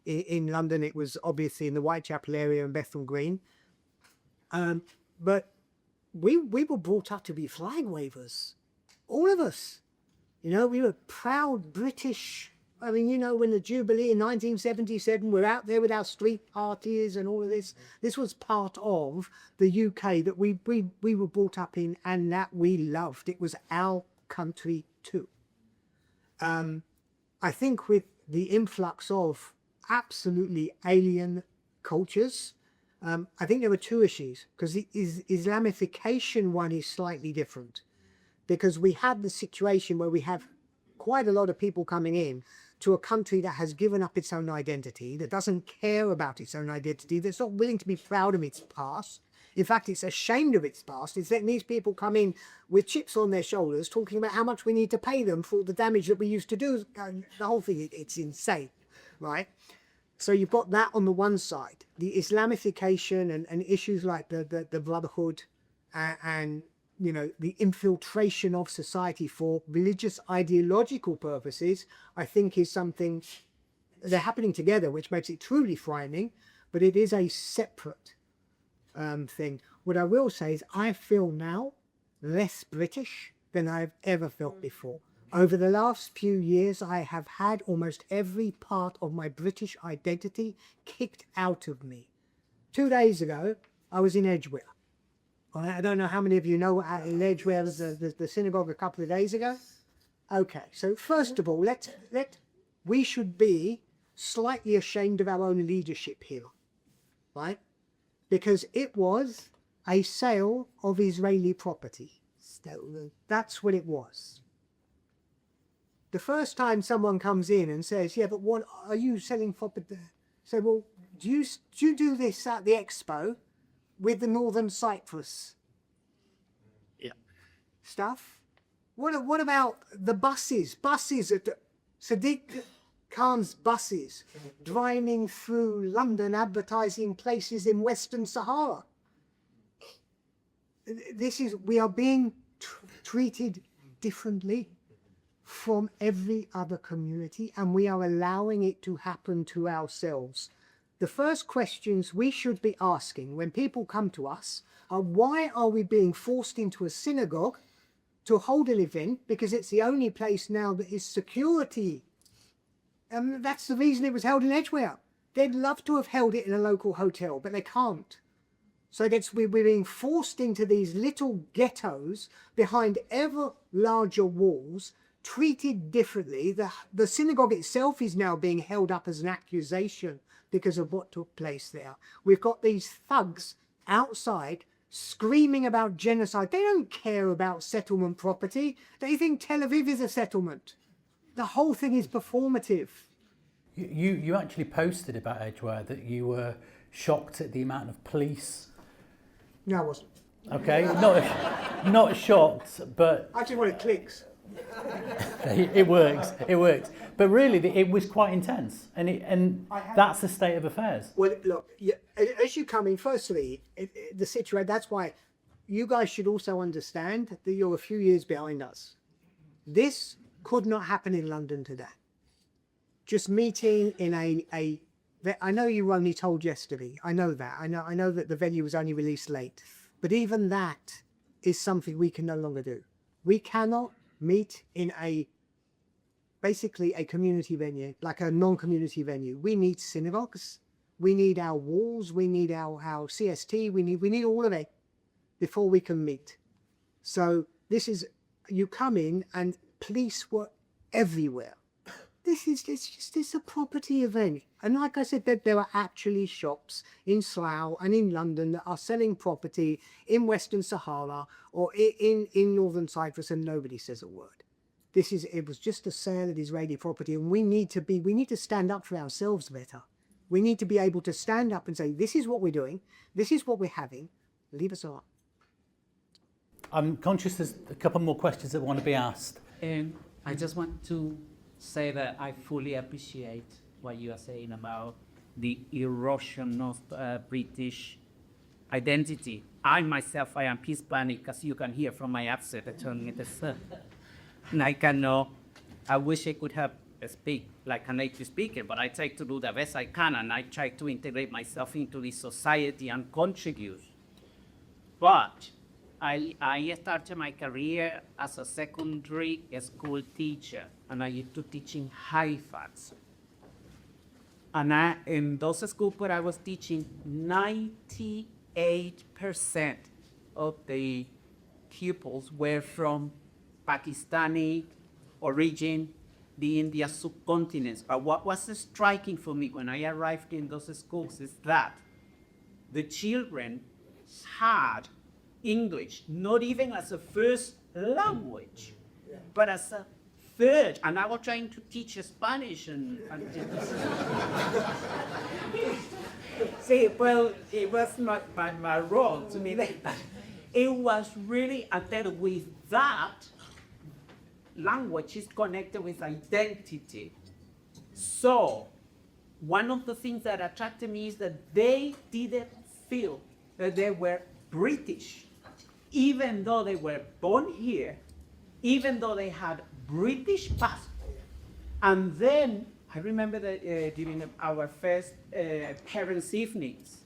in London, it was obviously in the Whitechapel area and Bethnal Green. But we were brought up to be flag wavers. All of us. You know, we were proud British. I mean, you know, when the Jubilee in 1977, we're out there with our street parties and all of this. This was part of the UK that we were brought up in and that we loved. It was our country too. I think with the influx of absolutely alien cultures, I think there were two issues, because the Islamification one is slightly different. because we have the situation where we have quite a lot of people coming in to a country that has given up its own identity, that doesn't care about its own identity, that's not willing to be proud of its past. In fact, it's ashamed of its past. It's letting these people come in with chips on their shoulders, talking about how much we need to pay them for the damage that we used to do. The whole thing, it's insane, right? So you've got that on the one side, the Islamification and issues like the Brotherhood and you know, the infiltration of society for religious ideological purposes, I think is something, they're happening together, which makes it truly frightening, but it is a separate thing. What I will say is I feel now less British than I've ever felt before. Over the last few years, I have had almost every part of my British identity kicked out of me. 2 days ago, I was in Edgware. I don't know how many of you know Edgware was the synagogue a couple of days ago. Okay, so first of all, we should be slightly ashamed of our own leadership here, right? Because it was a sale of Israeli property. That's what it was. The first time someone comes in and says, yeah, but what are you selling property? So, well, do you do this at the expo with the Northern Cyprus stuff? What about the buses? Buses at Sadiq Khan's buses driving through London advertising places in Western Sahara. We are being treated differently from every other community, and we are allowing it to happen to ourselves. The first questions we should be asking when people come to us are, why are we being forced into a synagogue to hold an event because it's the only place now that is security? And that's the reason it was held in Edgware. They'd love to have held it in a local hotel, but they can't. So we're being forced into these little ghettos behind ever larger walls, treated differently. The synagogue itself is now being held up as an accusation because of what took place there. We've got these thugs outside screaming about genocide. They don't care about settlement property. They think Tel Aviv is a settlement. The whole thing is performative.
You actually posted about Edgware that you were shocked at the amount of police.
No, I wasn't.
Okay, not shocked, but
I just wanted clicks.
it works. But really, it was quite intense, and that's the state of affairs.
Well, look, as you come in, firstly, the situation. That's why you guys should also understand that you're a few years behind us. This could not happen in London today. Just meeting in I know you were only told yesterday. I know that. I know that the venue was only released late. But even that is something we can no longer do. We cannot meet in basically a community venue, like a non-community venue. We need synagogues. We need our walls. We need our CST. We need all of it before we can meet. So this is, you come in and police were everywhere. It's a property event. And like I said, there are actually shops in Slough and in London that are selling property in Western Sahara or in Northern Cyprus, and nobody says a word. It was just a sale of Israeli property, and we need to stand up for ourselves better. We need to be able to stand up and say, this is what we're doing, this is what we're having, leave us alone.
I'm conscious there's a couple more questions that want to be asked.
I just want to say that I fully appreciate what you are saying about the erosion of British identity. I myself, I am Hispanic, as you can hear from my accent. And I wish I could have speak like a native speaker, but I try to do the best I can, and I try to integrate myself into the society and contribute. But I started my career as a secondary school teacher, and I used to teach in Halifax. And in those schools where I was teaching, 98% of the pupils were from Pakistani origin, the Indian subcontinent. But what was striking for me when I arrived in those schools is that the children had English, not even as a first language, but as a third. And I was trying to teach Spanish and see, well, it was not my role to me then. It was really, and then with that, language is connected with identity. So, one of the things that attracted me is that they didn't feel that they were British, even though they were born here, even though they had British passport. And then, I remember that during our first parents' evenings,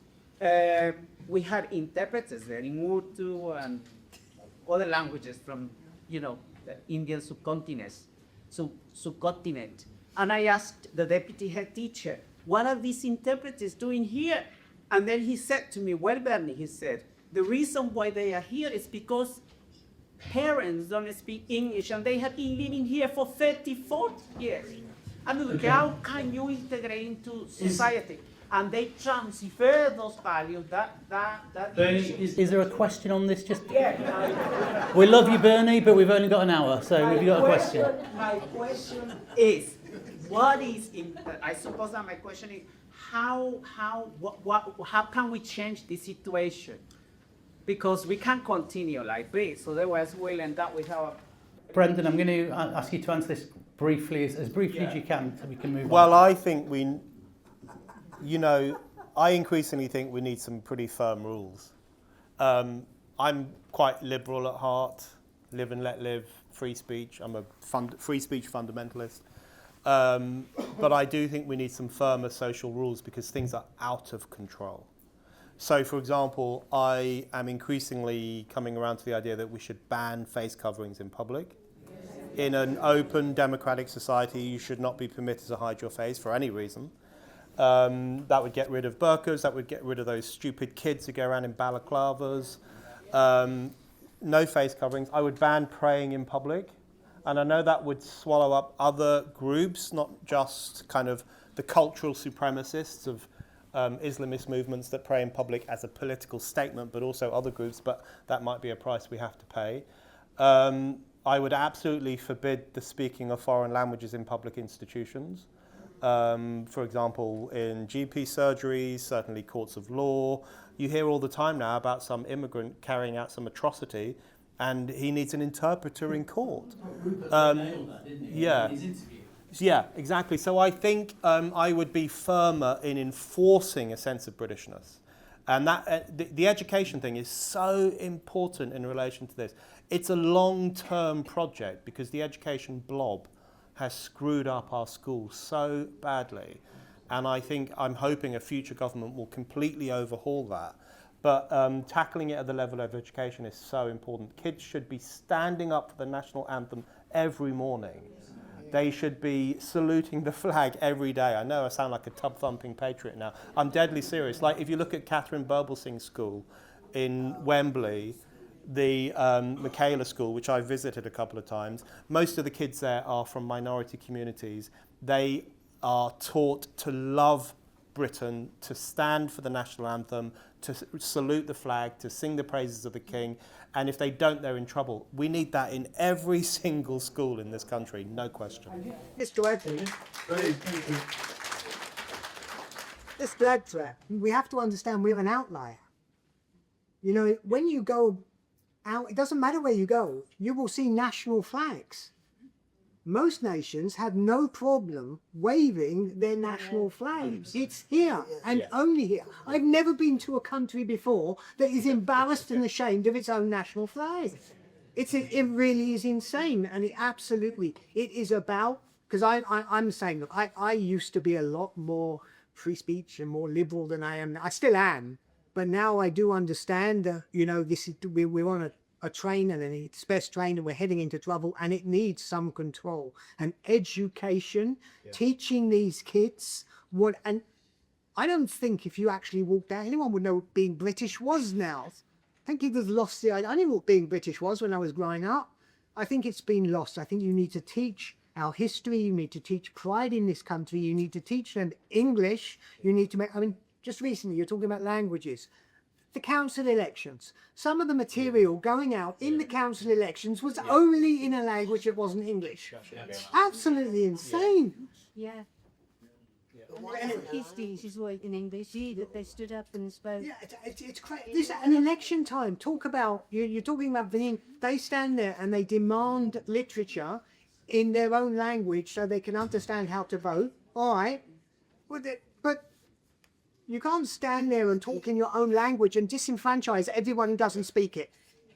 we had interpreters there in Urdu and other languages from, the Indian subcontinent. And I asked the deputy head teacher, what are these interpreters doing here? And then he said to me, well, Bernie, he said, the reason why they are here is because parents don't speak English and they have been living here for 34 years. And look, how can you integrate into society? And they transfer those values,
Is there a question on this?
Yeah.
We love you, Bernie, but we've only got an hour, so have you got a question?
My question is, I suppose that my question is, how can we change the situation? Because we can't continue like this, otherwise we'll end up with our...
Brendan, I'm going to ask you to answer this briefly, as briefly as you can, so we can move on.
Well, I think I increasingly think we need some pretty firm rules. I'm quite liberal at heart, live and let live, free speech. I'm a free speech fundamentalist. But I do think we need some firmer social rules because things are out of control. So, for example, I am increasingly coming around to the idea that we should ban face coverings in public. In an open, democratic society, you should not be permitted to hide your face for any reason. That would get rid of burqas, that would get rid of those stupid kids who go around in balaclavas. No face coverings. I would ban praying in public. And I know that would swallow up other groups, not just kind of the cultural supremacists of Islamist movements that pray in public as a political statement, but also other groups, but that might be a price we have to pay. I would absolutely forbid the speaking of foreign languages in public institutions. For example, in GP surgeries, certainly courts of law. You hear all the time now about some immigrant carrying out some atrocity and he needs an interpreter in court. Yeah. Yeah, exactly. So I think I would be firmer in enforcing a sense of Britishness. And that the education thing is so important in relation to this. It's a long-term project because the education blob has screwed up our schools so badly. And I'm hoping a future government will completely overhaul that. But tackling it at the level of education is so important. Kids should be standing up for the national anthem every morning. They should be saluting the flag every day. I know I sound like a tub-thumping patriot now. I'm deadly serious. Like if you look at Catherine Burblesing's school in Wembley, the Michaela School, which I visited a couple of times, most of the kids there are from minority communities. They are taught to love Britain, to stand for the national anthem, to salute the flag, to sing the praises of the King, and if they don't, they're in trouble. We need that in every single school in this country, no question.
Just to add to that, we have to understand we're an outlier. You know, when you go out, it doesn't matter where you go, you will see national flags. Most nations have no problem waving their national flags. It's here and only here. I've never been to a country before that is embarrassed and ashamed of its own national flag. It really is insane, and it is about, because I'm saying, look, I used to be a lot more free speech and more liberal than I am. I still am, but now I do understand, we're on a train and an express train and we're heading into trouble and it needs some control and education, teaching these kids and I don't think if you actually walked out, anyone would know what being British was now. I think you've lost the idea. I knew what being British was when I was growing up. I think it's been lost. I think you need to teach our history, you need to teach pride in this country, you need to teach them English, you need to just recently you're talking about languages. the council elections. Some of the material going out in the council elections was only in a language that wasn't English. Absolutely insane.
Yeah. His work in English, that they stood up and spoke.
Yeah, it's crazy. This an election time. Talk about you're talking about they stand there and they demand literature in their own language so they can understand how to vote. All right, but you can't stand there and talk in your own language and disenfranchise everyone who doesn't speak it.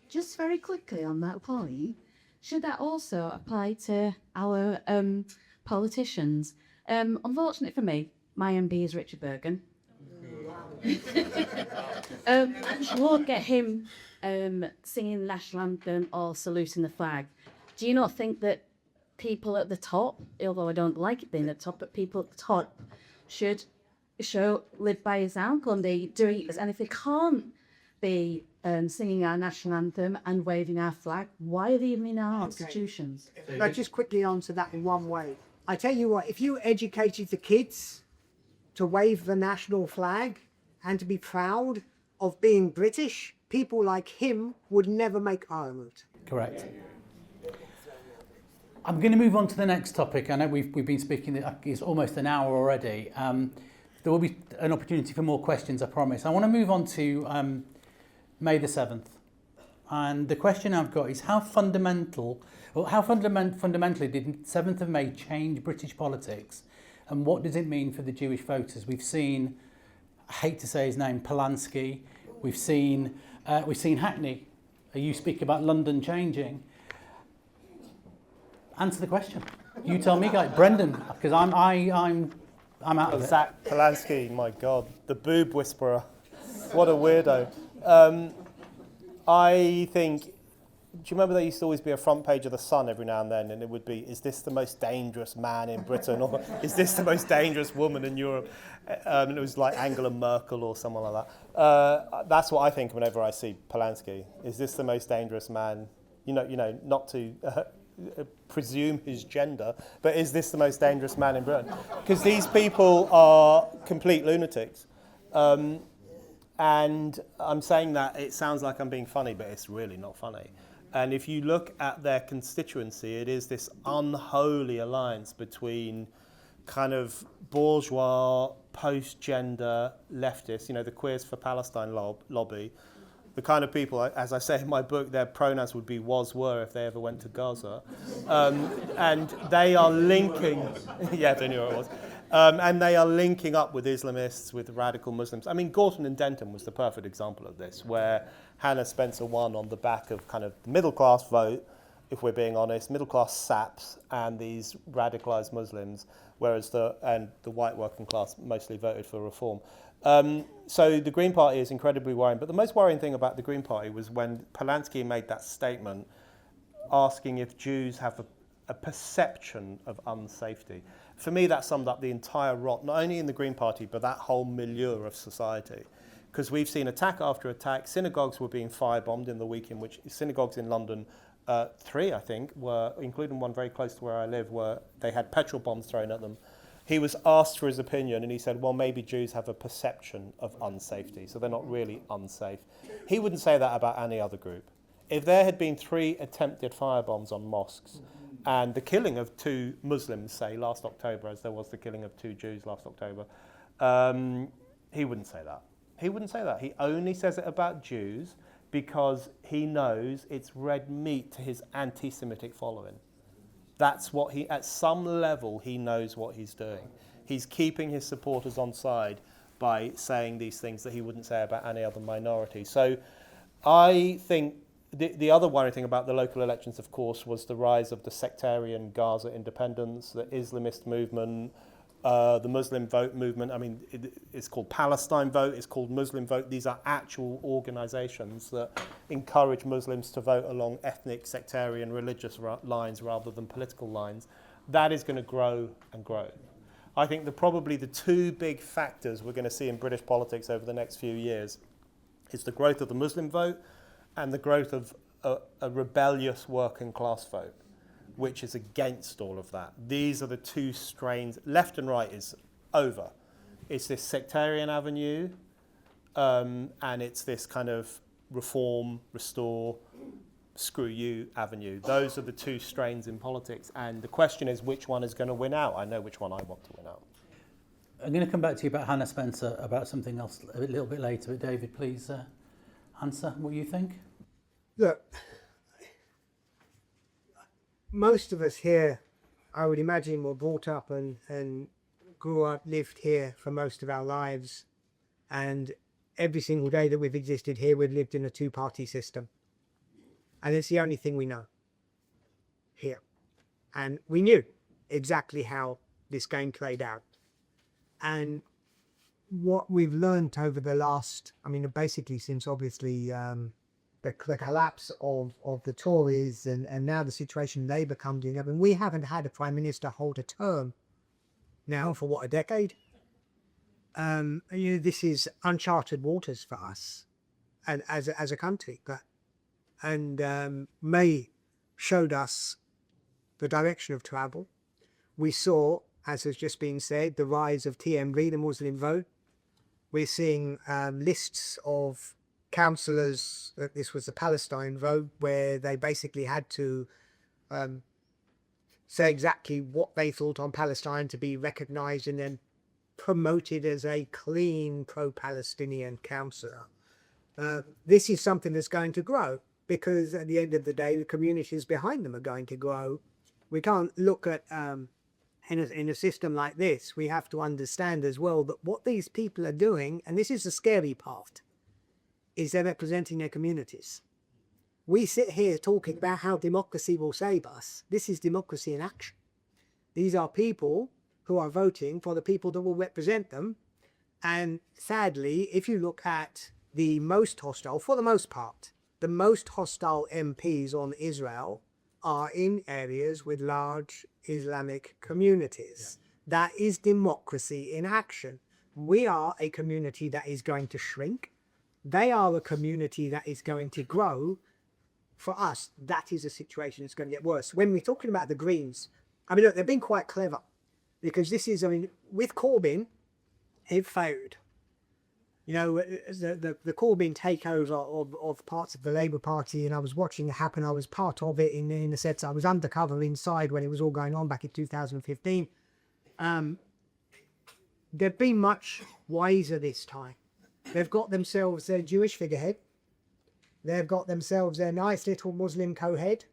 Just very quickly on that point, should that also apply to our politicians? Unfortunately for me, my MB is Richard Bergen. You won't get him singing the national anthem or saluting the flag. Do you not think that people at the top, although I don't like it being at the top, but people at the top should live by example and they do it? And if they can't be singing our national anthem and waving our flag, why are they even in our institutions?
I'll just quickly answer that in one way. I tell you what, if you educated the kids to wave the national flag and to be proud of being British, people like him would never make Ireland.
Correct. I'm going to move on to the next topic. I know we've been speaking, it's almost an hour already. There will be an opportunity for more questions, I promise. I want to move on to May the 7th. And the question I've got is how fundamentally did 7th of May change British politics? And what does it mean for the Jewish voters? We've seen, I hate to say his name, Polanski. We've seen Hackney. You speak about London changing. Answer the question. You tell me, guys. Brendan, because I'm out of it.
Zach Polanski, my God, the boob whisperer. What a weirdo. I think, do you remember there used to always be a front page of The Sun every now and then, and it would be, is this the most dangerous man in Britain, or is this the most dangerous woman in Europe? And it was like Angela Merkel or someone like that. That's what I think whenever I see Polanski. Is this the most dangerous man? You know, not to presume his gender, but is this the most dangerous man in Britain? Because these people are complete lunatics. And I'm saying that it sounds like I'm being funny, but it's really not funny. And if you look at their constituency, it is this unholy alliance between kind of bourgeois, post-gender leftists, the Queers for Palestine lobby, the kind of people, as I say in my book, their pronouns would be was, were if they ever went to Gaza. And they are linking, yeah, they knew where it was. And they are linking up with Islamists, with radical Muslims. I mean, Gorton and Denton was the perfect example of this, where Hannah Spencer won on the back of kind of the middle-class vote, if we're being honest, middle-class saps and these radicalised Muslims, whereas the white working class mostly voted for reform. So the Green Party is incredibly worrying. But the most worrying thing about the Green Party was when Polanski made that statement asking if Jews have a perception of unsafety. For me, that summed up the entire rot, not only in the Green Party, but that whole milieu of society. Because we've seen attack after attack. Synagogues were being firebombed in the week in which synagogues in London, 3, I think, were, including one very close to where I live, where they had petrol bombs thrown at them. He was asked for his opinion, and he said, well, maybe Jews have a perception of unsafety, so they're not really unsafe. He wouldn't say that about any other group. If there had been 3 attempted firebombs on mosques, and the killing of 2 Muslims, say, last October, as there was the killing of 2 Jews last October, he wouldn't say that. He wouldn't say that. He only says it about Jews because he knows it's red meat to his anti-Semitic following. That's what at some level, he knows what he's doing. He's keeping his supporters on side by saying these things that he wouldn't say about any other minority. So I think the other worrying thing about the local elections, of course, was the rise of the sectarian Gaza independence, the Islamist movement, the Muslim vote movement. I mean, it's called Palestine Vote, it's called Muslim Vote. These are actual organizations that encourage Muslims to vote along ethnic, sectarian, religious lines rather than political lines. That is going to grow and grow. I think probably the 2 big factors we're going to see in British politics over the next few years is the growth of the Muslim vote and the growth of a rebellious working class vote, which is against all of that. These are the 2 strains. Left and right is over. It's this sectarian avenue and it's this kind of reform, restore, screw you avenue. Those are the two strains in politics, and the question is which one is going to win out. I know which one I want to win out.
I'm going to come back to you about Hannah Spencer, about something else a little bit later, but David, please answer what you think.
Look, most of us here, I would imagine, were brought up and grew up, lived here for most of our lives, and every single day that we've existed here, we've lived in a two-party system. And it's the only thing we know here. And we knew exactly how this game played out. And what we've learned over the last, I mean, basically since obviously the collapse of the Tories and now the situation Labour comes in, I mean, we haven't had a Prime Minister hold a term now for what, a decade? You know, this is uncharted waters for us and as a country. And May showed us the direction of travel. We saw, as has just been said, the rise of TMV, the Muslim vote. We're seeing lists of councillors, this was the Palestine vote, where they basically had to say exactly what they thought on Palestine to be recognised and then promoted as a clean pro-Palestinian councillor. This is something that's going to grow, because at the end of the day, the communities behind them are going to grow. We can't look at, in a system like this, we have to understand as well that what these people are doing, and this is the scary part, is they're representing their communities. We sit here talking about how democracy will save us. This is democracy in action. These are people who are voting for the people that will represent them. And sadly, if you look at the most hostile, for the most part, the most hostile MPs on Israel are in areas with large Islamic communities. Yeah. That is democracy in action. We are a community that is going to shrink. They are a community that is going to grow. For us, that is a situation that's going to get worse. When we're talking about the Greens, I mean, look, they've been quite clever, because this is, I mean, with Corbyn, it failed. You know, the Corbyn takeover of parts of the Labour Party, and I was watching it happen. I was part of it in the sense I was undercover inside when it was all going on back in 2015. They've been much wiser this time. They've got themselves their Jewish figurehead. They've got themselves their nice little Muslim co-head.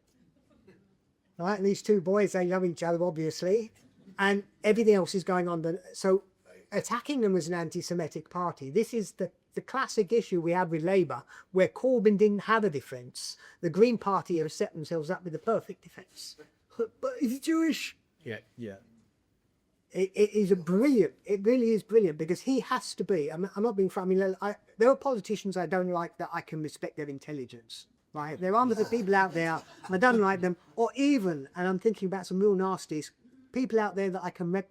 Right, these two boys, they love each other, obviously. And everything else is going on. So attacking them as an anti-Semitic party, this is the classic issue we had with Labour, where Corbyn didn't have a defence. The Green Party have set themselves up with the perfect defence. But he's Jewish.
Yeah.
It is brilliant. It really is brilliant, because he has to be. I'm not being funny. I mean, there are politicians I don't like that I can respect their intelligence. Right? There are other people out there I don't like them, or even, and I'm thinking about some real nasties, people out there that I can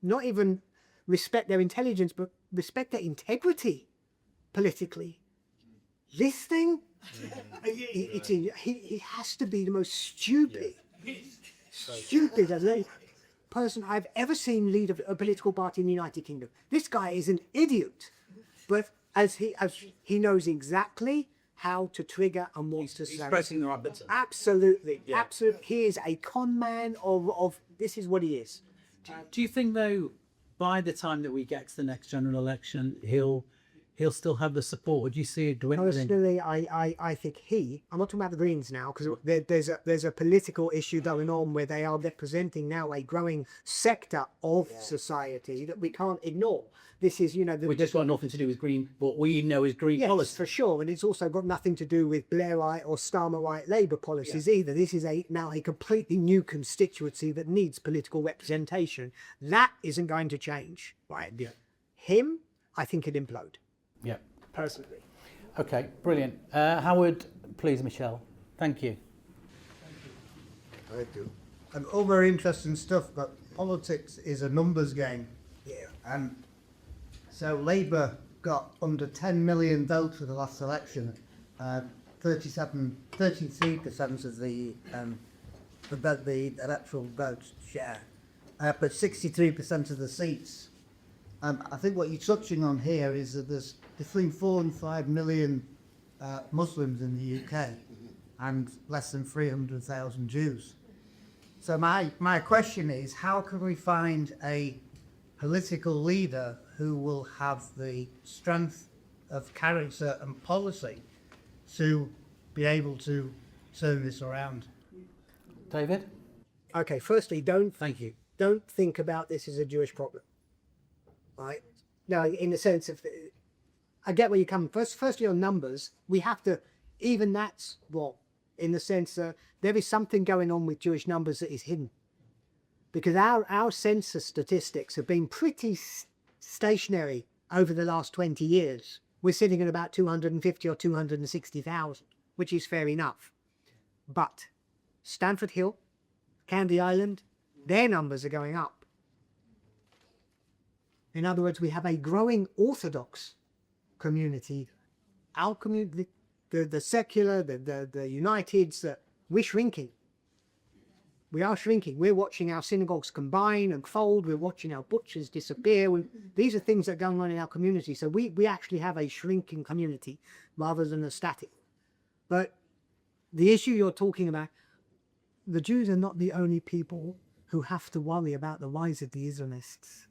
not even respect their intelligence, but respect their integrity politically. This thing, he has to be the most stupid person I've ever seen lead a political party in the United Kingdom. This guy is an idiot, but as he knows exactly how to trigger and wants to
He's pressing the right button.
Absolutely, yeah. Absolutely. He is a con man of this is what he is.
Do you think, though, by the time that we get to the next general election, he'll still have the support? Or do you see it dwindling?
Personally, I think I'm not talking about the Greens now, because there's a political issue going on where they are representing now a growing sector of society that we can't ignore. This is,
Which has got nothing to do with Green, what we know is Green policy.
For sure, and it's also got nothing to do with Blairite or Starmerite Labour policies either. This is now a completely new constituency that needs political representation. That isn't going to change, right? Yeah. Him, I think it'd implode.
Yeah.
Personally.
Okay, brilliant. Howard, please, Michelle. Thank you.
I do. And all very interesting stuff, but politics is a numbers game.
Yeah.
And so Labour got under 10 million votes for the last election, 33% of the electoral vote share, but 63% of the seats.
I think what you're touching on here is that there's between 4 and 5 million Muslims in the UK and less than 300,000 Jews. So my question is, how can we find a political leader who will have the strength of character and policy to be able to turn this around?
David?
Okay, firstly, don't think about this as a Jewish problem, right? No, in the sense of, I get where you come. Firstly, on numbers, we have to, even that's wrong, in the sense that there is something going on with Jewish numbers that is hidden. Because our census statistics have been pretty stationary over the last 20 years. We're sitting at about 250 or 260,000, which is fair enough. But Stanford Hill, Candy Island, their numbers are going up. In other words, we have a growing Orthodox community. Our community, the secular, the Uniteds, we're shrinking. We are shrinking. We're watching our synagogues combine and fold. We're watching our butchers disappear. These are things that are going on in our community. So we actually have a shrinking community rather than a static. But the issue you're talking about, the Jews are not the only people who have to worry about the rise of the Islamists.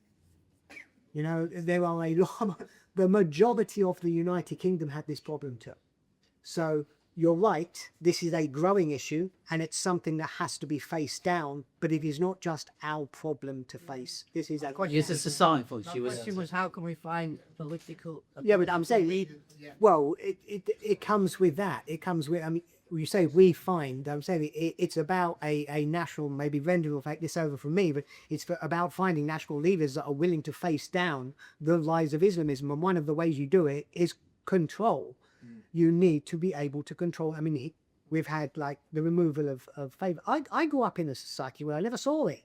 You know, there are a lot, the majority of the United Kingdom had this problem too. So you're right, this is a growing issue and it's something that has to be faced down, but it is not just our problem to face. This is a question.
It's a societal issue.
The question was, how can we find political...
Yeah, but I'm saying, well, it comes with that. It comes with, I mean, you say we find, I'm saying it's about a national, maybe Rendell will take this over from me, but it's about finding national leaders that are willing to face down the rise of Islamism. And one of the ways you do it is control. You need to be able to control. I mean, we've had like the removal of favour. I grew up in a society where I never saw it.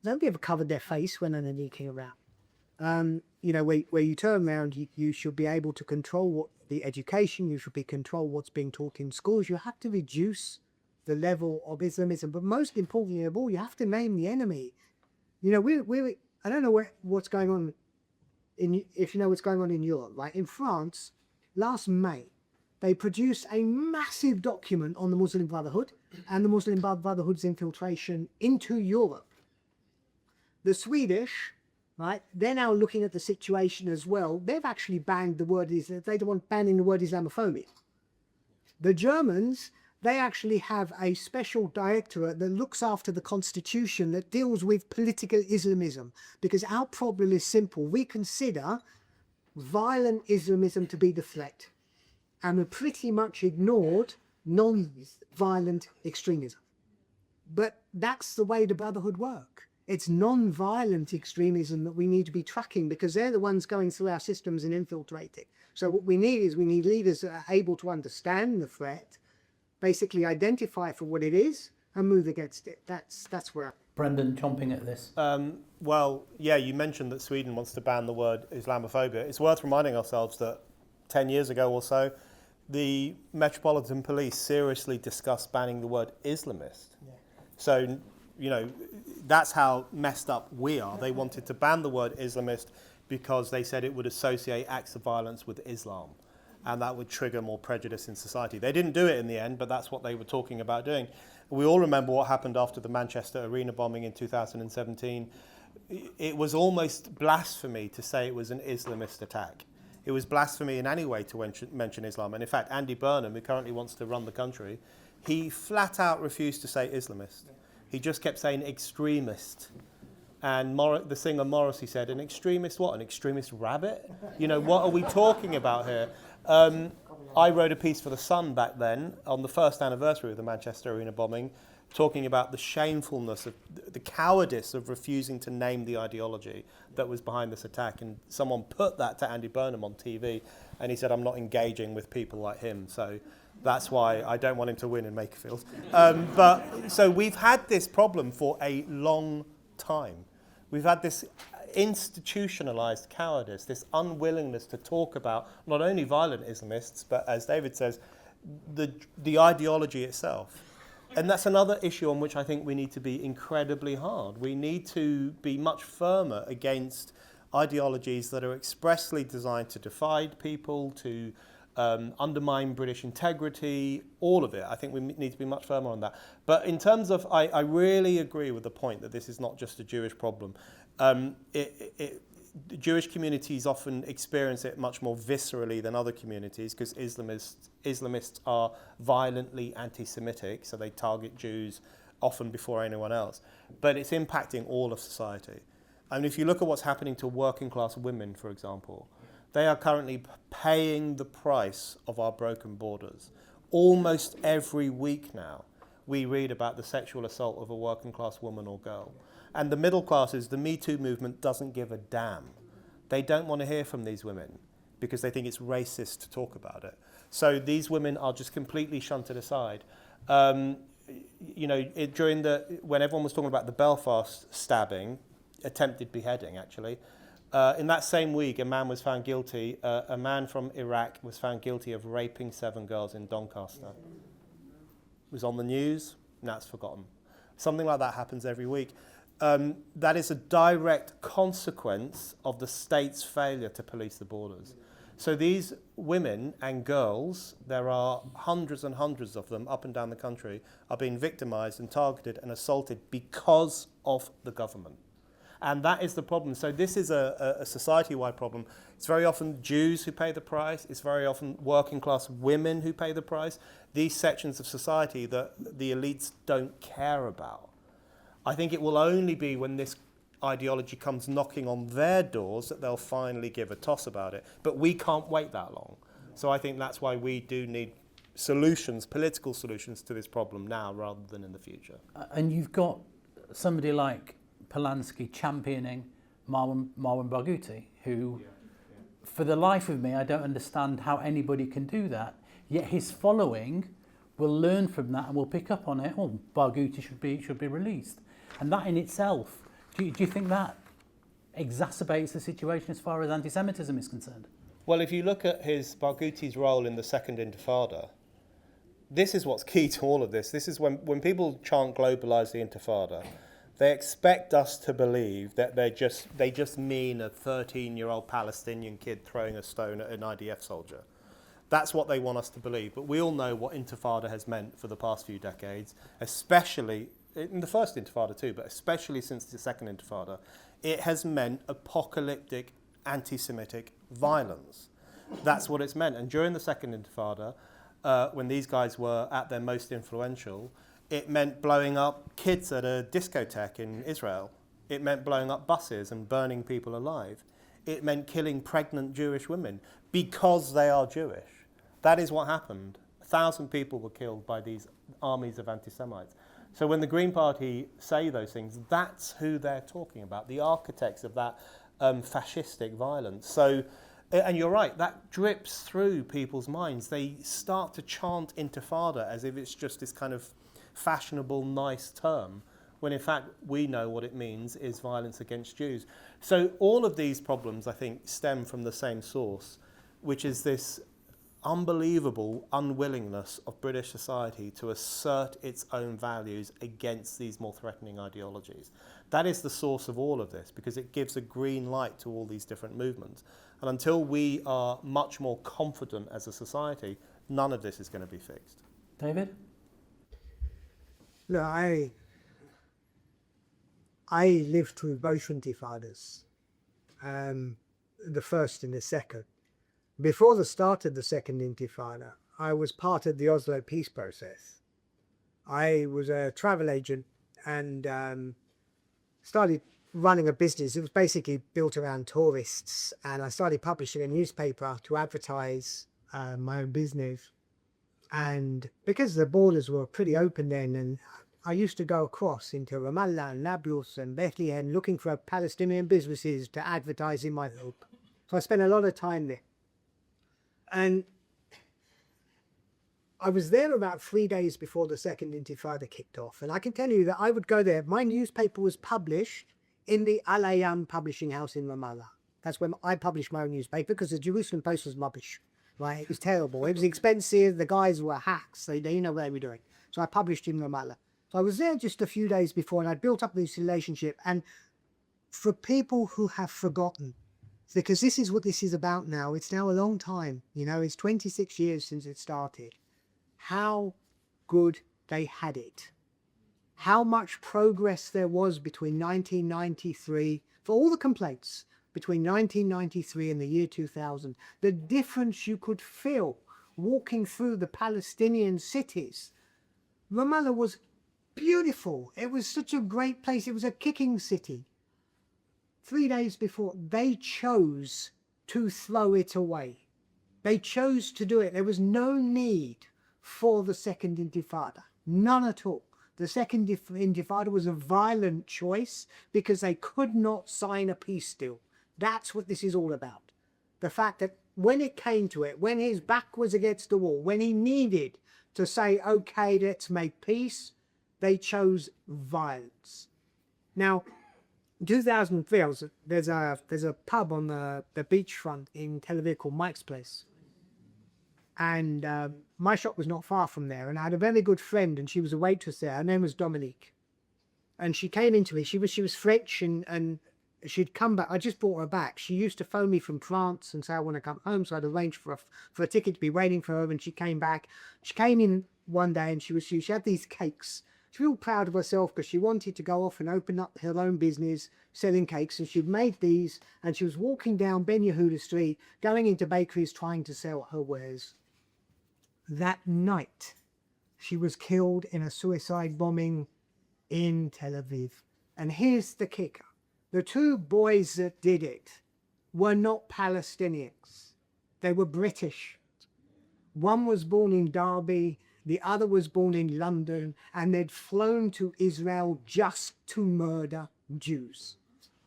Nobody ever covered their face when an enemy came around. You know, where you turn around, you should be able to control what the education, you should be control what's being taught in schools. You have to reduce the level of Islamism, but most importantly of all, you have to name the enemy. You know, I don't know what's going on if you know what's going on in Europe, right? In France, last May, they produced a massive document on the Muslim Brotherhood and the Muslim Brotherhood's infiltration into Europe. The Swedish, right, they're now looking at the situation as well. They've actually banned the word, they don't want banning the word Islamophobia. The Germans, they actually have a special directorate that looks after the constitution that deals with political Islamism, because our problem is simple. We consider violent Islamism to be the threat, and we pretty much ignored non-violent extremism. But that's the way the Brotherhood work. It's non-violent extremism that we need to be tracking, because they're the ones going through our systems and infiltrating. So what we need is leaders that are able to understand the threat, basically identify for what it is, and move against it. That's where.
Brendan chomping at this.
Well, yeah, you mentioned that Sweden wants to ban the word Islamophobia. It's worth reminding ourselves that 10 years ago or so, the Metropolitan Police seriously discussed banning the word Islamist. Yeah. So, you know, that's how messed up we are. They wanted to ban the word Islamist because they said it would associate acts of violence with Islam, and that would trigger more prejudice in society. They didn't do it in the end, but that's what they were talking about doing. We all remember what happened after the Manchester Arena bombing in 2017. It was almost blasphemy to say it was an Islamist attack. It was blasphemy in any way to mention Islam. And in fact, Andy Burnham, who currently wants to run the country, he flat out refused to say Islamist. He just kept saying extremist. And the singer Morrissey said, an extremist what? An extremist rabbit? You know, what are we talking about here? I wrote a piece for The Sun back then on the first anniversary of the Manchester Arena bombing, talking about the shamefulness of the cowardice of refusing to name the ideology that was behind this attack. And someone put that to Andy Burnham on TV, and he said, I'm not engaging with people like him. So that's why I don't want him to win in Makerfield. So we've had this problem for a long time. We've had this institutionalized cowardice, this unwillingness to talk about not only violent Islamists, but as David says, the ideology itself. And that's another issue on which I think we need to be incredibly hard. We need to be much firmer against ideologies that are expressly designed to divide people, to undermine British integrity, all of it. I think we need to be much firmer on that. But in terms of, I really agree with the point that this is not just a Jewish problem. Jewish communities often experience it much more viscerally than other communities because Islamists are violently anti-Semitic, so they target Jews often before anyone else. But it's impacting all of society. And if you look at what's happening to working class women, for example, they are currently paying the price of our broken borders. Almost every week now, we read about the sexual assault of a working class woman or girl. And the middle classes, the Me Too movement doesn't give a damn. They don't want to hear from these women because they think it's racist to talk about it. So these women are just completely shunted aside. You know, when everyone was talking about the Belfast stabbing, attempted beheading actually, in that same week a man was found guilty, a man from Iraq was found guilty of raping 7 girls in Doncaster. It was on the news, now it's forgotten. Something like that happens every week. That is a direct consequence of the state's failure to police the borders. So these women and girls, there are hundreds and hundreds of them up and down the country, are being victimized and targeted and assaulted because of the government. And that is the problem. So this is a society-wide problem. It's very often Jews who pay the price. It's very often working class women who pay the price. These sections of society that the elites don't care about. I think it will only be when this ideology comes knocking on their doors that they'll finally give a toss about it. But we can't wait that long. So I think that's why we do need solutions, political solutions to this problem now rather than in the future.
And you've got somebody like Polanski championing Marwan Barghouti, who, for the life of me, I don't understand how anybody can do that. Yet his following will learn from that and will pick up on it. Oh, Barghouti should be released. And that in itself, do you think that exacerbates the situation as far as anti-Semitism is concerned?
Well, if you look at Barghouti's role in the Second Intifada, this is what's key to all of this. This is when people chant globalise the Intifada, they expect us to believe that they just mean a 13-year-old Palestinian kid throwing a stone at an IDF soldier. That's what they want us to believe. But we all know what Intifada has meant for the past few decades, especially in the first Intifada too, but especially since the Second Intifada. It has meant apocalyptic anti-Semitic violence. That's what it's meant. And during the Second Intifada, when these guys were at their most influential, it meant blowing up kids at a discotheque in Israel. It meant blowing up buses and burning people alive. It meant killing pregnant Jewish women because they are Jewish. That is what happened. 1,000 people were killed by these armies of anti-Semites. So when the Green Party say those things, that's who they're talking about, the architects of that fascistic violence. So, and you're right, that drips through people's minds. They start to chant Intifada as if it's just this kind of fashionable, nice term, when in fact we know what it means is violence against Jews. So all of these problems, I think, stem from the same source, which is this unbelievable unwillingness of British society to assert its own values against these more threatening ideologies. That is the source of all of this, because it gives a green light to all these different movements. And until we are much more confident as a society, none of this is going to be fixed.
David?
No, I lived through both intifadas, the first and the second. Before the start of the Second Intifada, I was part of the Oslo peace process. I was a travel agent and started running a business. It was basically built around tourists, and I started publishing a newspaper to advertise my own business. And because the borders were pretty open then, and I used to go across into Ramallah and Nablus and Bethlehem looking for Palestinian businesses to advertise in my hope. So I spent a lot of time there. And I was there about 3 days before the Second Intifada kicked off. And I can tell you that I would go there. My newspaper was published in the Al Ayyam publishing house in Ramallah. That's when I published my own newspaper, because the Jerusalem Post was rubbish. Right? It was terrible. It was expensive. The guys were hacks. They didn't know what they were doing. So I published in Ramallah. So I was there just a few days before, and I'd built up this relationship. And for people who have forgotten, because this is what this is about now. It's now a long time, you know, it's 26 years since it started. How good they had it. How much progress there was between 1993, for all the complaints, between 1993 and the year 2000. The difference you could feel walking through the Palestinian cities. Ramallah was beautiful. It was such a great place. It was a kicking city. 3 days before, they chose to throw it away. They chose to do it. There was no need for the Second Intifada. None at all. The Second Intifada was a violent choice because they could not sign a peace deal. That's what this is all about. The fact that when it came to it, when his back was against the wall, when he needed to say, okay, let's make peace, they chose violence. Now, 2003, there's a pub on the beachfront in Tel Aviv called Mike's Place. And my shop was not far from there. And I had a very good friend, and she was a waitress there. Her name was Dominique. And she came into me. She was French, and she'd come back. I just brought her back. She used to phone me from France and say, I want to come home. So I'd arranged for a ticket to be waiting for her. And she came back. She came in one day, and she had these cakes. She was real proud of herself because she wanted to go off and open up her own business selling cakes. And she'd made these, and she was walking down Ben Yehuda Street, going into bakeries, trying to sell her wares. That night, she was killed in a suicide bombing in Tel Aviv. And here's the kicker. The two boys that did it were not Palestinians. They were British. One was born in Derby, the other was born in London, and they'd flown to Israel just to murder Jews.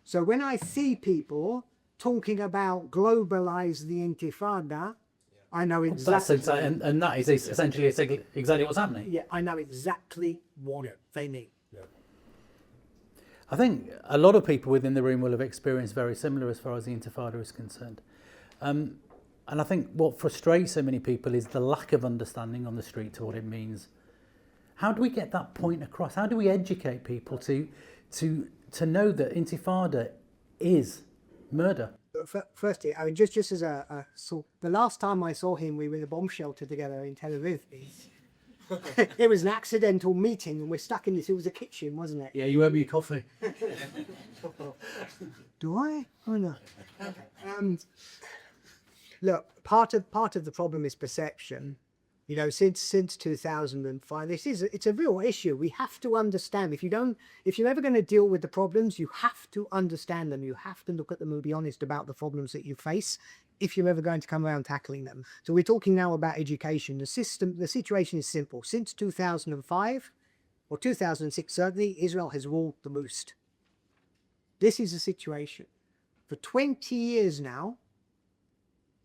So when I see people talking about globalize the Intifada, I know exactly.
And that is essentially exactly what's happening.
Yeah, I know exactly what they mean.
I think a lot of people within the room will have experienced very similar as far as the Intifada is concerned. And I think what frustrates so many people is the lack of understanding on the street to what it means. How do we get that point across? How do we educate people to know that Intifada is murder?
Firstly, I mean, just as the last time I saw him, we were in a bomb shelter together in Tel Aviv. It was an accidental meeting, and we're stuck in this. It was a kitchen, wasn't it?
Yeah, you owe me your coffee.
Do I? Oh no. Look, part of the problem is perception. You know, since 2005, it's a real issue. We have to understand. If you're ever going to deal with the problems, you have to understand them. You have to look at them and be honest about the problems that you face if you're ever going to come around tackling them. So we're talking now about education. The situation is simple. Since 2005, or 2006 certainly, Israel has ruled the roost. This is the situation. For 20 years now,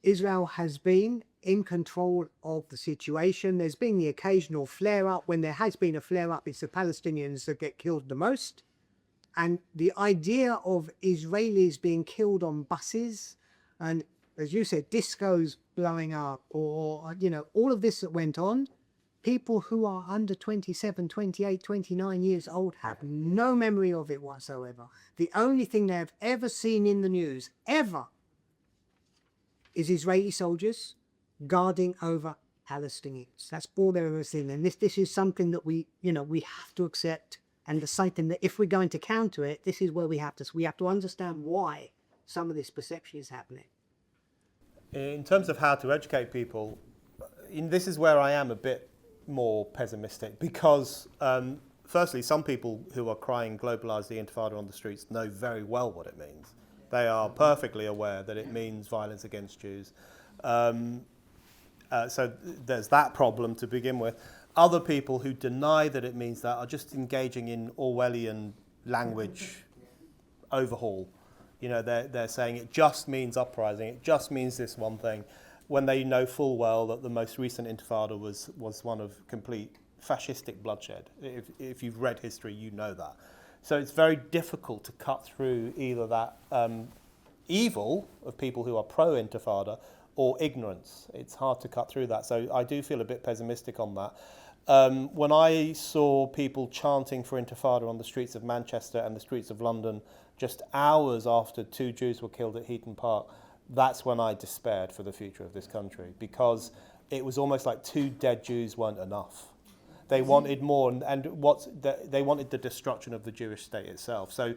Israel has been in control of the situation. There's been the occasional flare-up. When there has been a flare-up, it's the Palestinians that get killed the most. And the idea of Israelis being killed on buses, and as you said, discos blowing up, or, you know, all of this that went on, people who are under 27, 28, 29 years old have no memory of it whatsoever. The only thing they have ever seen in the news, ever, is Israeli soldiers guarding over Palestinians. That's all they've ever seen. And this is something that we have to accept and decide that if we're going to counter it, this is where we have to understand why some of this perception is happening.
In terms of how to educate people, this is where I am a bit more pessimistic because, firstly, some people who are crying globalize the Intifada on the streets know very well what it means. They are perfectly aware that it means violence against Jews. So there's that problem to begin with. Other people who deny that it means that are just engaging in Orwellian language overhaul. You know, they're saying it just means uprising, it just means this one thing, when they know full well that the most recent Intifada was one of complete fascistic bloodshed. If you've read history, you know that. So it's very difficult to cut through either that evil of people who are pro-Intifada or ignorance. It's hard to cut through that. So I do feel a bit pessimistic on that. When I saw people chanting for Intifada on the streets of Manchester and the streets of London just hours after 2 Jews were killed at Heaton Park, that's when I despaired for the future of this country, because it was almost like 2 dead Jews weren't enough. They wanted more, they wanted the destruction of the Jewish state itself. So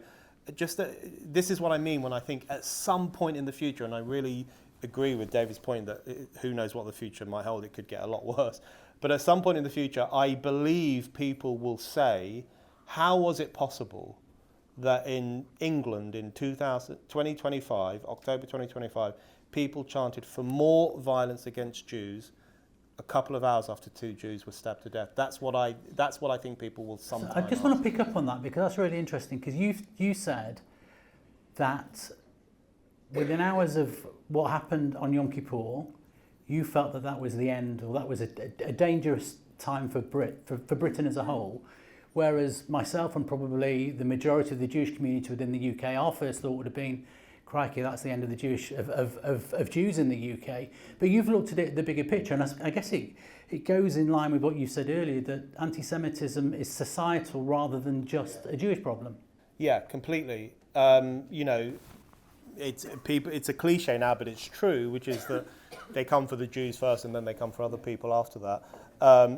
this is what I mean when I think at some point in the future, and I really agree with David's point that who knows what the future might hold, it could get a lot worse. But at some point in the future, I believe people will say, how was it possible that in England in 2025, October 2025, people chanted for more violence against Jews a couple of hours after 2 Jews were stabbed to death? That's what I think people will sometime
I just want to pick up on that, because that's really interesting, because you said that within hours of what happened on Yom Kippur, you felt that was the end, or that was a dangerous time for Britain as a whole, whereas myself and probably the majority of the Jewish community within the UK, our first thought would have been, crikey, that's the end of the Jews in the UK. But you've looked at it, the bigger picture, and I guess it goes in line with what you said earlier, that anti-Semitism is societal rather than just a Jewish problem.
Yeah, completely. It's a cliche now, but it's true, which is that they come for the Jews first and then they come for other people after that.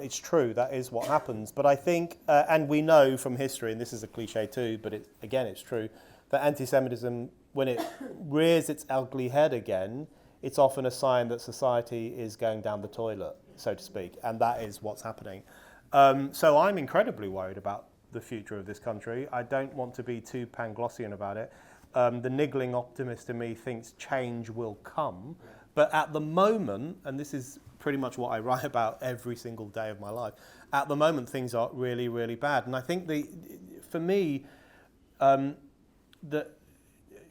It's true, that is what happens. But I think, and we know from history, and this is a cliche too, but it's true, that anti-Semitism, when it rears its ugly head again, it's often a sign that society is going down the toilet, so to speak, and that is what's happening. So I'm incredibly worried about the future of this country. I don't want to be too Panglossian about it. The niggling optimist in me thinks change will come, but at the moment, and this is pretty much what I write about every single day of my life, at the moment things are really, really bad. And I think for me,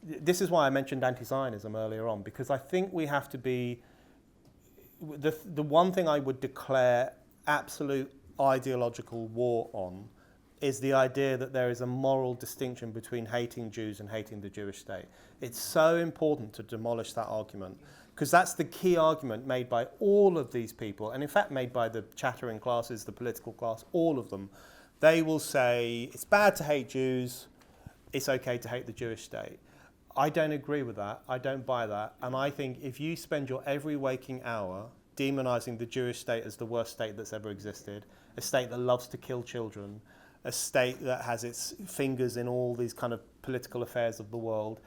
this is why I mentioned anti-Zionism earlier on, because I think we have to be, the one thing I would declare absolute ideological war on is the idea that there is a moral distinction between hating Jews and hating the Jewish state. It's so important to demolish that argument, because that's the key argument made by all of these people, and in fact made by the chattering classes, the political class, all of them. They will say, it's bad to hate Jews, it's okay to hate the Jewish state. I don't agree with that. I don't buy that. And I think if you spend your every waking hour demonizing the Jewish state as the worst state that's ever existed, a state that loves to kill children, a state that has its fingers in all these kind of political affairs of the world,